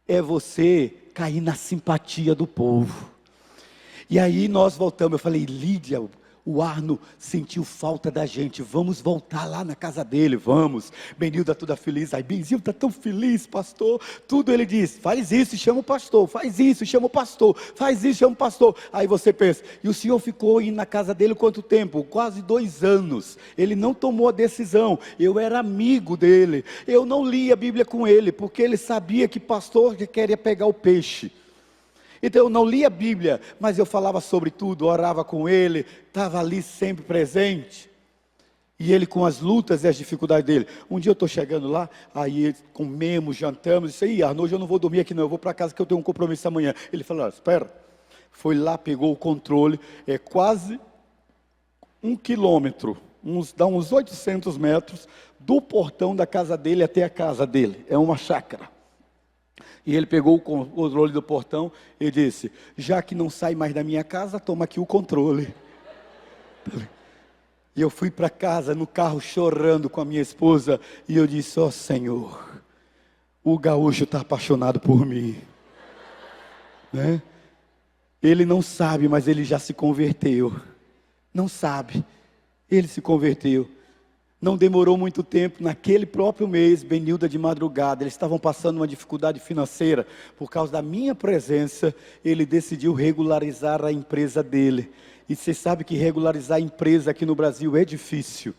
É você cair na simpatia do povo. E aí nós voltamos. Eu falei: Lídia, o Arno sentiu falta da gente, vamos voltar lá na casa dele, vamos. Benilda toda feliz. Aí Benzinho está tão feliz, pastor. Tudo ele diz: faz isso e chama o pastor, faz isso e chama o pastor, faz isso e chama o pastor. Aí você pensa: e o senhor ficou indo na casa dele quanto tempo? Quase 2 anos. Ele não tomou a decisão. Eu era amigo dele, eu não li a Bíblia com ele, porque ele sabia que pastor queria pegar o peixe. Então eu não lia a Bíblia, mas eu falava sobre tudo, orava com ele, estava ali sempre presente. E ele com as lutas e as dificuldades dele. Um dia eu estou chegando lá, aí comemos, jantamos, disse: Arno, hoje eu não vou dormir aqui não, eu vou para casa que eu tenho um compromisso amanhã. Ele falou: espera. Foi lá, pegou o controle, é quase 1 quilômetro, dá uns 800 metros, do portão da casa dele até a casa dele, é uma chácara. E ele pegou o controle do portão e disse: já que não sai mais da minha casa, toma aqui o controle. E eu fui para casa no carro chorando com a minha esposa. E eu disse: Senhor, o gaúcho está apaixonado por mim, né? Ele não sabe, mas ele já se converteu. Não sabe, ele se converteu. Não demorou muito tempo, naquele próprio mês, Benilda de madrugada, eles estavam passando uma dificuldade financeira. Por causa da minha presença, ele decidiu regularizar a empresa dele. E você sabe que regularizar a empresa aqui no Brasil é difícil.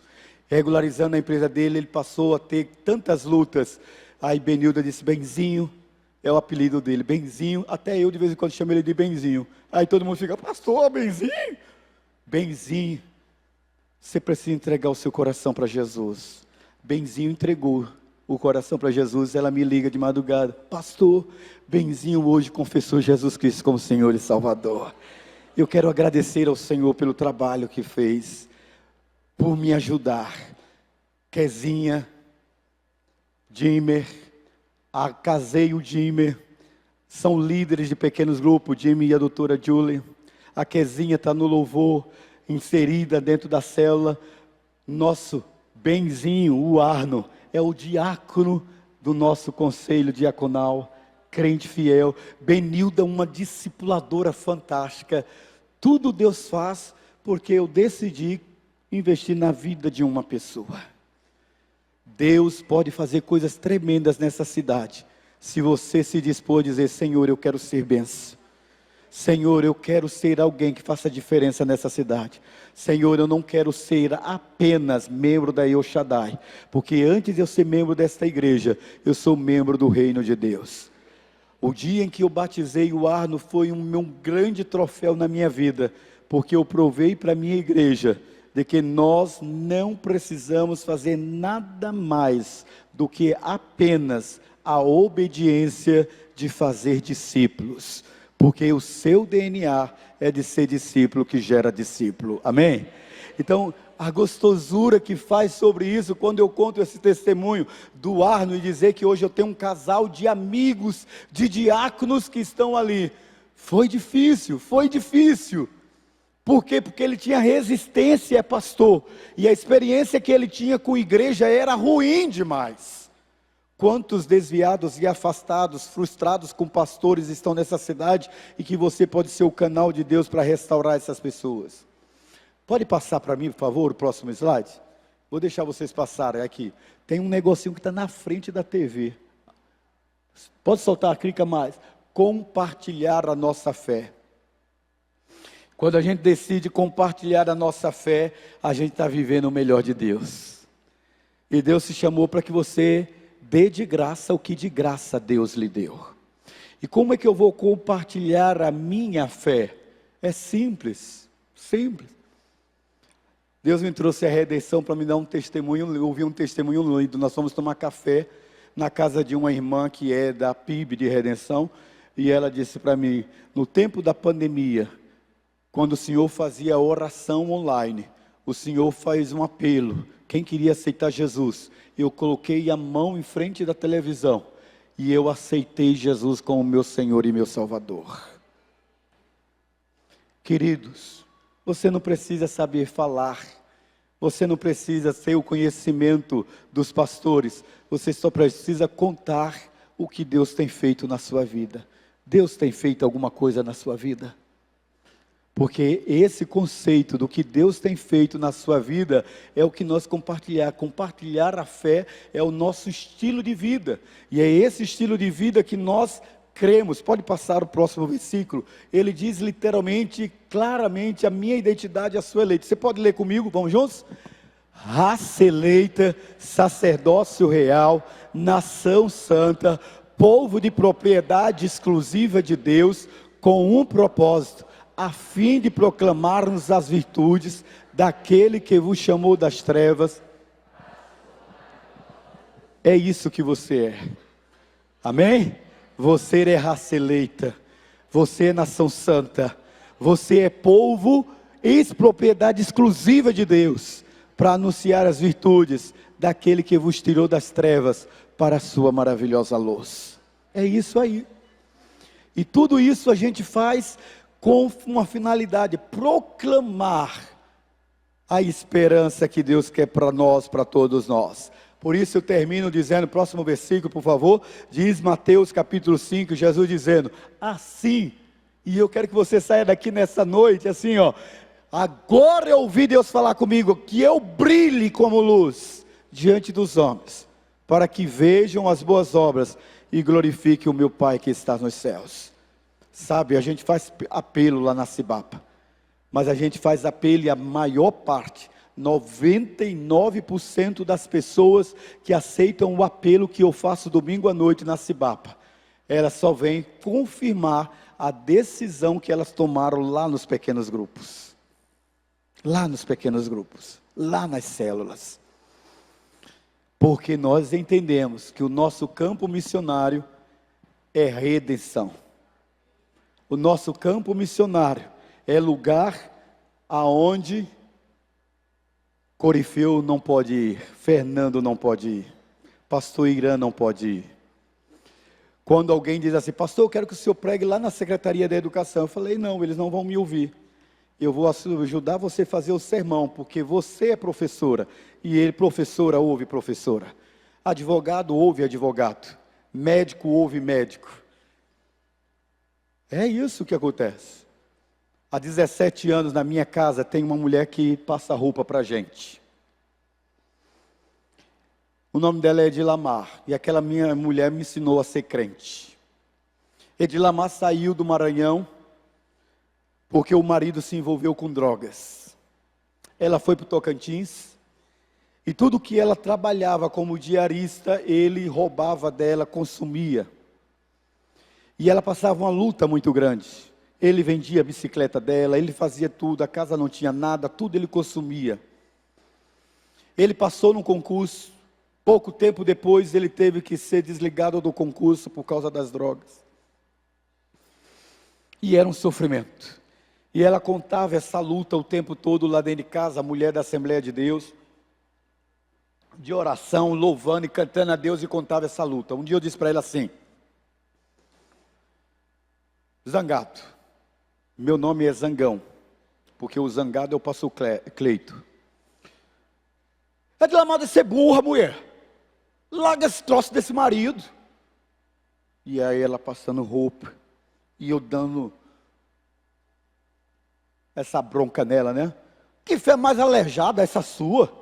Regularizando a empresa dele, ele passou a ter tantas lutas. Aí Benilda disse: Benzinho, é o apelido dele, Benzinho. Até eu de vez em quando chamo ele de Benzinho. Aí todo mundo fica: pastor, Benzinho? Benzinho. Você precisa entregar o seu coração para Jesus. Benzinho entregou o coração para Jesus. Ela me liga de madrugada: pastor, Benzinho hoje confessou Jesus Cristo como Senhor e Salvador. Eu quero agradecer ao Senhor pelo trabalho que fez, por me ajudar. Kezinha, Dimer, casei o Dimer, são líderes de pequenos grupos, Dimer e a doutora Julie. A Kezinha está no louvor, inserida dentro da célula. Nosso Benzinho, o Arno, é o diácono do nosso conselho diaconal, crente fiel. Benilda, uma discipuladora fantástica. Tudo Deus faz porque eu decidi investir na vida de uma pessoa. Deus pode fazer coisas tremendas nessa cidade, se você se dispor a dizer: Senhor, eu quero ser bênção. Senhor, eu quero ser alguém que faça diferença nessa cidade. Senhor, eu não quero ser apenas membro da El Shaddai, porque antes de eu ser membro desta igreja, eu sou membro do reino de Deus. O dia em que eu batizei o Arno foi um grande troféu na minha vida, porque eu provei para a minha igreja de que nós não precisamos fazer nada mais do que apenas a obediência de fazer discípulos, porque o seu DNA é de ser discípulo que gera discípulo, amém? Então, a gostosura que faz sobre isso, quando eu conto esse testemunho do Arno e dizer que hoje eu tenho um casal de amigos, de diáconos que estão ali, foi difícil. Por quê? Porque ele tinha resistência, pastor, e a experiência que ele tinha com a igreja era ruim demais. Quantos desviados e afastados, frustrados com pastores estão nessa cidade, e que você pode ser o canal de Deus para restaurar essas pessoas? Pode passar para mim, por favor, o próximo slide? Vou deixar vocês passarem aqui. Tem um negocinho que está na frente da TV. Pode soltar, clica mais. Compartilhar a nossa fé. Quando a gente decide compartilhar a nossa fé, a gente está vivendo o melhor de Deus. E Deus se chamou para que você dê de graça o que de graça Deus lhe deu. E como é que eu vou compartilhar a minha fé? É simples. Deus me trouxe a redenção para me dar um testemunho. Eu ouvi um testemunho lindo. Nós fomos tomar café na casa de uma irmã que é da PIB de Redenção, e ela disse para mim: no tempo da pandemia, quando o Senhor fazia oração online, o Senhor faz um apelo, quem queria aceitar Jesus, eu coloquei a mão em frente da televisão, e eu aceitei Jesus como meu Senhor e meu Salvador. Queridos, você não precisa saber falar, você não precisa ter o conhecimento dos pastores, você só precisa contar o que Deus tem feito na sua vida. Deus tem feito alguma coisa na sua vida? Porque esse conceito do que Deus tem feito na sua vida é o que nós compartilhar a fé é o nosso estilo de vida, e é esse estilo de vida que nós cremos. Pode passar o próximo versículo. Ele diz literalmente, claramente: a minha identidade é a sua eleita. Você pode ler comigo? Vamos juntos? Raça eleita, sacerdócio real, nação santa, povo de propriedade exclusiva de Deus, com um propósito, a fim de proclamarmos as virtudes daquele que vos chamou das trevas. É isso que você é, amém? Você é raça eleita, você é nação santa, você é povo, ex-propriedade exclusiva de Deus, para anunciar as virtudes daquele que vos tirou das trevas para a sua maravilhosa luz. É isso aí. E tudo isso a gente faz com uma finalidade: proclamar a esperança que Deus quer para nós, para todos nós. Por isso eu termino dizendo, próximo versículo, por favor, diz Mateus capítulo 5, Jesus dizendo assim, e eu quero que você saia daqui nessa noite assim, agora eu ouvi Deus falar comigo, que eu brilhe como luz diante dos homens, para que vejam as boas obras e glorifiquem o meu Pai que está nos céus. Sabe, a gente faz apelo lá na Cibapa, mas a gente faz apelo, e a maior parte, 99% das pessoas que aceitam o apelo que eu faço domingo à noite na Cibapa, elas só vêm confirmar a decisão que elas tomaram lá nos pequenos grupos, lá nas células, porque nós entendemos que o nosso campo missionário é redenção. O nosso campo missionário é lugar aonde Corifeu não pode ir, Fernando não pode ir, pastor Irã não pode ir. Quando alguém diz assim: pastor, eu quero que o senhor pregue lá na Secretaria da Educação, eu falei: não, eles não vão me ouvir. Eu vou ajudar você a fazer o sermão, porque você é professora, e ele, professora, ouve professora. Advogado ouve advogado, médico ouve médico. É isso que acontece. Há 17 anos na minha casa tem uma mulher que passa roupa para a gente. O nome dela é Edilamar, e aquela minha mulher me ensinou a ser crente. Edilamar saiu do Maranhão, porque o marido se envolveu com drogas. Ela foi para o Tocantins, e tudo que ela trabalhava como diarista, ele roubava dela, consumia. E ela passava uma luta muito grande. Ele vendia a bicicleta dela, ele fazia tudo, a casa não tinha nada, tudo ele consumia. Ele passou num concurso, pouco tempo depois ele teve que ser desligado do concurso por causa das drogas. E era um sofrimento. E ela contava essa luta o tempo todo lá dentro de casa, a mulher da Assembleia de Deus, de oração, louvando e cantando a Deus, e contava essa luta. Um dia eu disse para ela assim: Zangado, meu nome é Zangão, porque o zangado é o pastor Cleito. É de lá de ser burra, mulher. Larga esse troço desse marido. E aí ela passando roupa, e eu dando essa bronca nela, né? Que fé mais aleijada essa sua,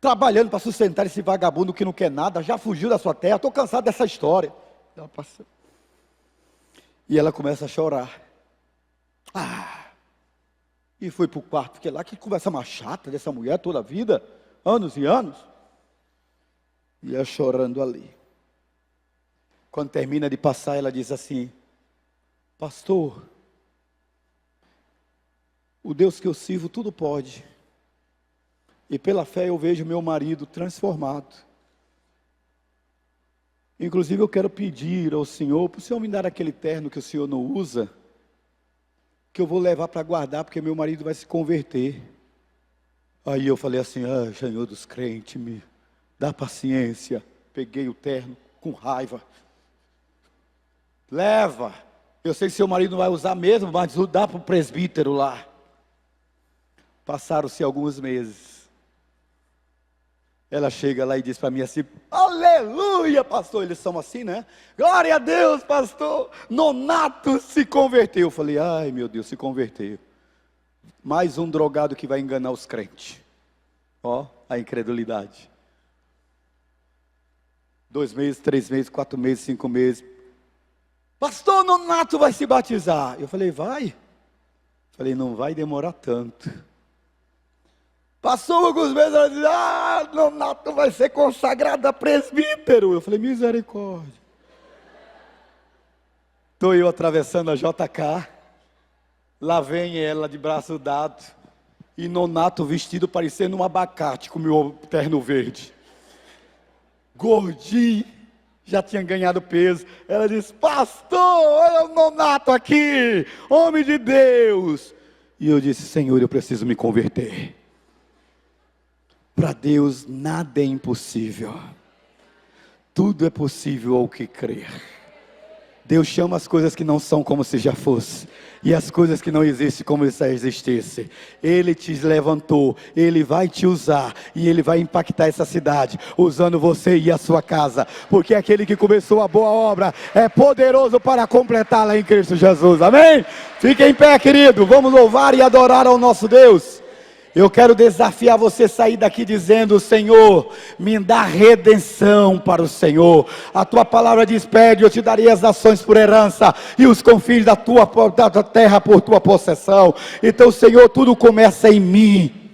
trabalhando para sustentar esse vagabundo que não quer nada, já fugiu da sua terra, estou cansado dessa história. Ela passa, e ela começa a chorar. E foi para o quarto, porque lá que conversa mais chata dessa mulher toda a vida, anos e anos. E ela chorando ali. Quando termina de passar, ela diz assim: pastor, o Deus que eu sirvo tudo pode. E pela fé eu vejo meu marido transformado. Inclusive eu quero pedir ao Senhor, para o Senhor me dar aquele terno que o Senhor não usa, que eu vou levar para guardar, porque meu marido vai se converter. Aí eu falei assim: Senhor dos crentes, me dá paciência. Peguei o terno com raiva. Leva. Eu sei que seu marido não vai usar mesmo, mas dá para o presbítero lá. Passaram-se alguns meses. Ela chega lá e diz para mim assim: aleluia, pastor. Eles são assim, né? Glória a Deus, pastor. Nonato se converteu. Eu falei: ai meu Deus, se converteu. Mais um drogado que vai enganar os crentes. Ó, a incredulidade. 2 meses, 3 meses, 4 meses, 5 meses. Pastor, Nonato vai se batizar. Eu falei: vai. Falei: não vai demorar tanto. Passou alguns meses, ela disse: Nonato vai ser consagrado a presbítero. Eu falei: misericórdia. Estou eu atravessando a JK. Lá vem ela de braço dado. E Nonato vestido parecendo um abacate com meu terno verde. Gordinho. Já tinha ganhado peso. Ela disse: pastor, olha o Nonato aqui. Homem de Deus. E eu disse: Senhor, eu preciso me converter. Para Deus nada é impossível. Tudo é possível ao que crer. Deus chama as coisas que não são como se já fosse, e as coisas que não existem como se já existisse. Ele te levantou, Ele vai te usar, e Ele vai impactar essa cidade, usando você e a sua casa, porque aquele que começou a boa obra é poderoso para completá-la em Cristo Jesus, amém? Fique em pé, querido, vamos louvar e adorar ao nosso Deus. Eu quero desafiar você a sair daqui dizendo: Senhor, me dá redenção para o Senhor. A tua palavra diz: pede, eu te darei as nações por herança, e os confins da tua terra por tua possessão. Então, Senhor, tudo começa em mim.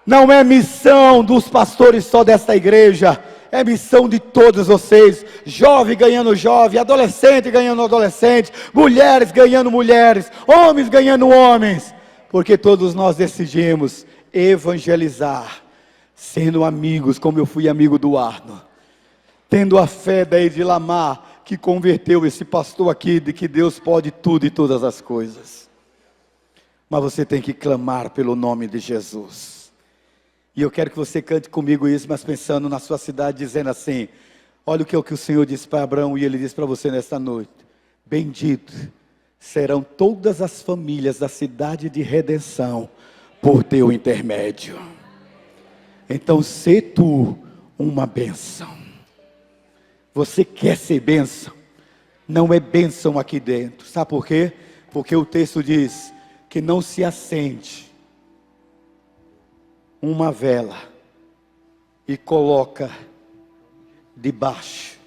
Não é missão dos pastores só desta igreja, é missão de todos vocês. Jovem ganhando jovem, adolescente ganhando adolescente, mulheres ganhando mulheres, homens ganhando homens. Porque todos nós decidimos evangelizar, sendo amigos, como eu fui amigo do Arno, tendo a fé da Edilamar, que converteu esse pastor aqui, de que Deus pode tudo e todas as coisas. Mas você tem que clamar pelo nome de Jesus. E eu quero que você cante comigo isso, mas pensando na sua cidade, dizendo assim: olha o que o Senhor disse para Abraão, e Ele disse para você nesta noite: bendito serão todas as famílias da cidade de redenção, por teu intermédio. Então, sê tu uma bênção. Você quer ser bênção? Não é bênção aqui dentro. Sabe por quê? Porque o texto diz que não se acende uma vela e coloca debaixo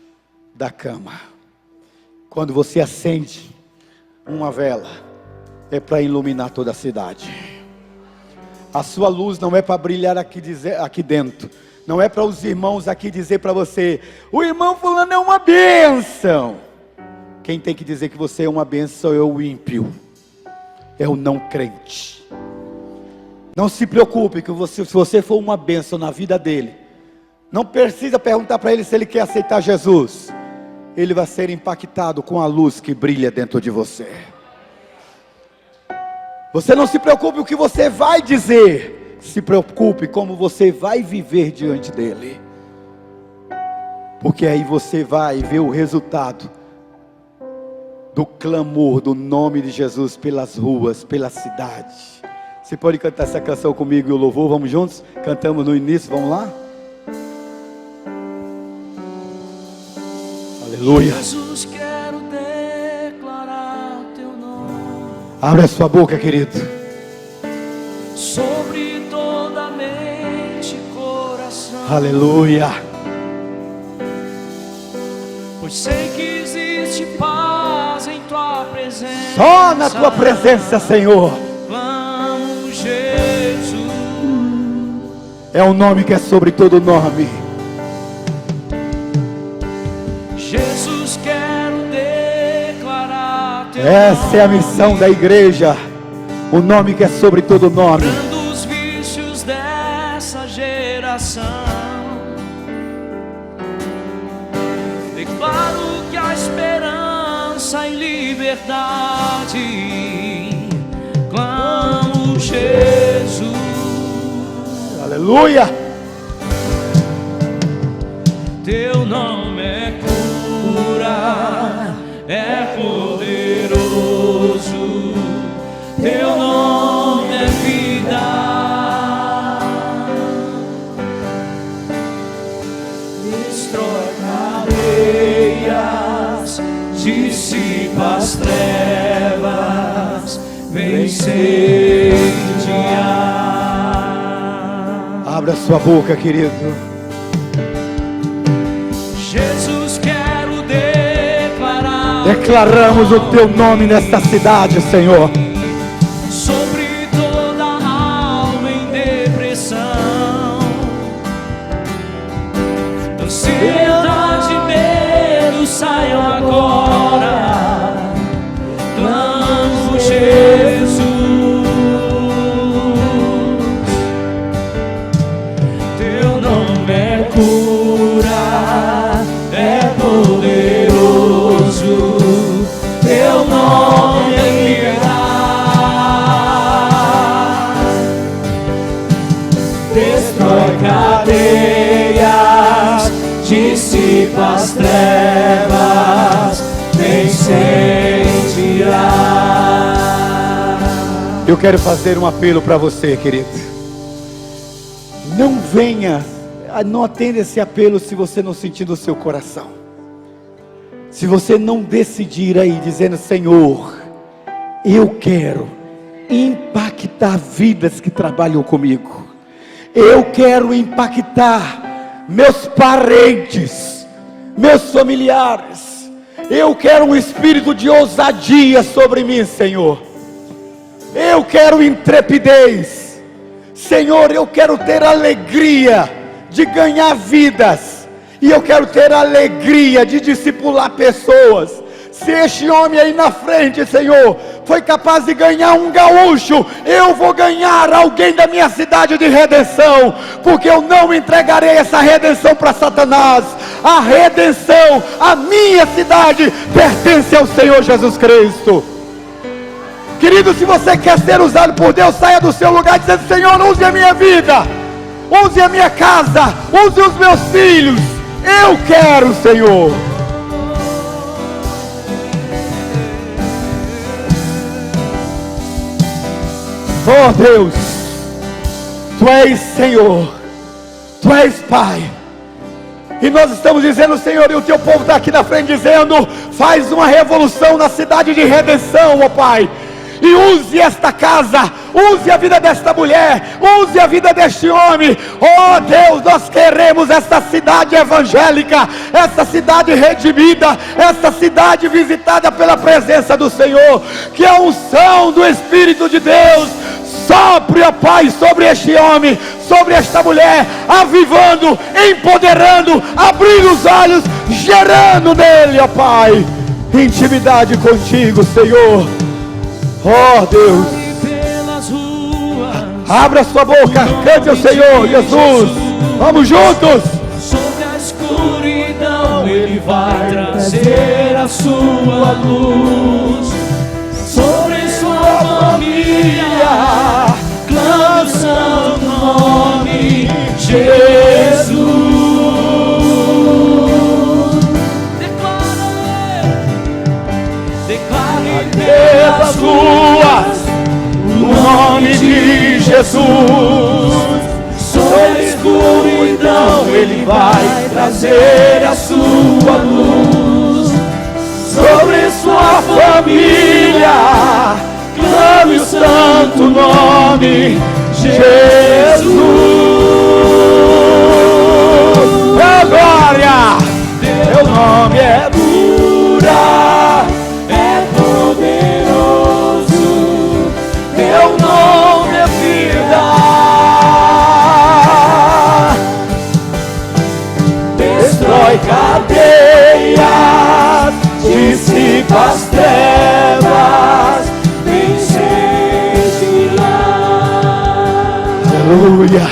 da cama. Quando você acende uma vela, é para iluminar toda a cidade. A sua luz não é para brilhar aqui dentro. Não é para os irmãos aqui dizer para você: o irmão fulano é uma bênção. Quem tem que dizer que você é uma bênção é o ímpio, é o não crente. Não se preocupe que se você for uma bênção na vida dele, não precisa perguntar para ele se ele quer aceitar Jesus. Ele vai ser impactado com a luz que brilha dentro de você. Você não se preocupe o que você vai dizer, se preocupe como você vai viver diante dele. Porque aí você vai ver o resultado do clamor do nome de Jesus pelas ruas, pela cidade. Você pode cantar essa canção comigo e o louvor? Vamos juntos? Cantamos no início, vamos lá? Aleluia. Jesus, quero declarar teu nome. Abre a sua boca, querido. Sobre toda mente e coração. Aleluia. Pois sei que existe paz em tua presença. Só na tua presença, Senhor. Clamo Jesus. É o nome que é sobre todo nome. Jesus, quero declarar teu Essa é a missão da igreja. O nome que é sobre todo nome. curando os vícios dessa geração. Declaro que a esperança em liberdade. Clamo Jesus. Aleluia. Teu nome é cura, é poderoso. Teu nome é vida. Destrói cadeias, dissipa as trevas, vem incendiar. Abra sua boca, querido. Jesus, quero declarar. Declaramos o teu nome nesta cidade, Senhor. Sobre toda alma em depressão, ansiedade e medo saiam agora. Clamo Jesus. Teu nome é cura, é poderoso. Teu nome é destrói cadeias, dissipa as trevas, vem incendiar. Eu quero fazer um apelo para você, querido. Não venha, não atenda esse apelo se você não sentir no seu coração. Se você não decidir aí, dizendo: Senhor, eu quero impactar vidas que trabalham comigo. Eu quero impactar meus parentes, meus familiares. Eu quero um espírito de ousadia sobre mim, Senhor. Eu quero intrepidez. Senhor, eu quero ter alegria de ganhar vidas. E eu quero ter alegria de discipular pessoas. Se este homem aí na frente, Senhor, foi capaz de ganhar um gaúcho, eu vou ganhar alguém da minha cidade de redenção, porque eu não entregarei essa redenção para Satanás. A redenção, a minha cidade, pertence ao Senhor Jesus Cristo. Querido, se você quer ser usado por Deus, saia do seu lugar dizendo: Senhor, use a minha vida, use a minha casa, use os meus filhos. Eu quero, Senhor. Oh Deus, Tu és Senhor, Tu és Pai. E nós estamos dizendo: Senhor, e o Teu povo está aqui na frente dizendo: faz uma revolução na cidade de redenção, ó Pai. e use esta casa, use a vida desta mulher, use a vida deste homem. Oh Deus, nós queremos esta cidade evangélica, esta cidade redimida, esta cidade visitada pela presença do Senhor. Que a unção do Espírito de Deus sopre, ó Pai, sobre este homem, sobre esta mulher, avivando, empoderando, abrindo os olhos, gerando nele, ó Pai, intimidade contigo, Senhor. Oh Deus, abra sua boca, cante ao Senhor, Jesus. Vamos juntos. Sobre a escuridão Ele vai trazer a sua luz. Sobre sua família clama o santo nome Jesus. Declare pelas ruas o nome de Jesus. Sobre a escuridão Ele vai trazer a sua luz. Sobre sua família clame o santo nome Jesus. É glória, Teu nome é cura, é poderoso, Teu nome é vida. Destrói cadeias, dissipa as trevas, vence lá. aleluia.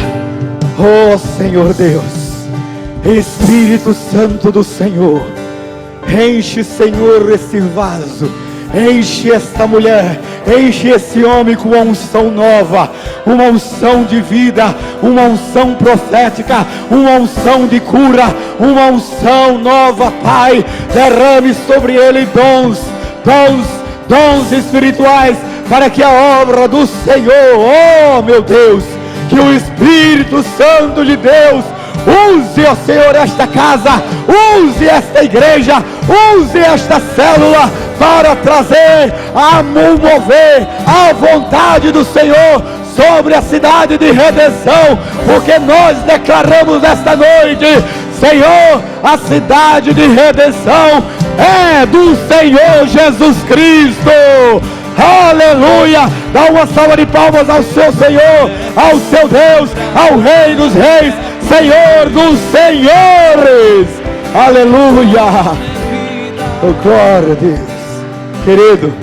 Oh Senhor Deus, Espírito Santo do Senhor, enche, Senhor, esse vaso, enche esta mulher, enche esse homem com uma unção nova, uma unção de vida, uma unção profética, uma unção de cura, uma unção nova, Pai. Derrame sobre ele dons espirituais, para que a obra do Senhor, oh meu Deus, que o Espírito Santo de Deus use, ó Senhor, esta casa, use esta igreja, use esta célula, para trazer a mover a vontade do Senhor sobre a cidade de redenção, porque nós declaramos esta noite, Senhor, a cidade de redenção é do Senhor Jesus Cristo. Aleluia. Dá uma salva de palmas ao seu Senhor, ao seu Deus, ao Rei dos Reis, Senhor dos Senhores. Aleluia. Oh, glória a Deus. Querido,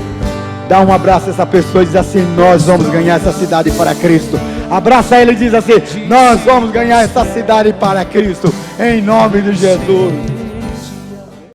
dá um abraço a essa pessoa e diz assim: nós vamos ganhar essa cidade para Cristo. Abraça ele e diz assim: nós vamos ganhar essa cidade para Cristo, em nome de Jesus.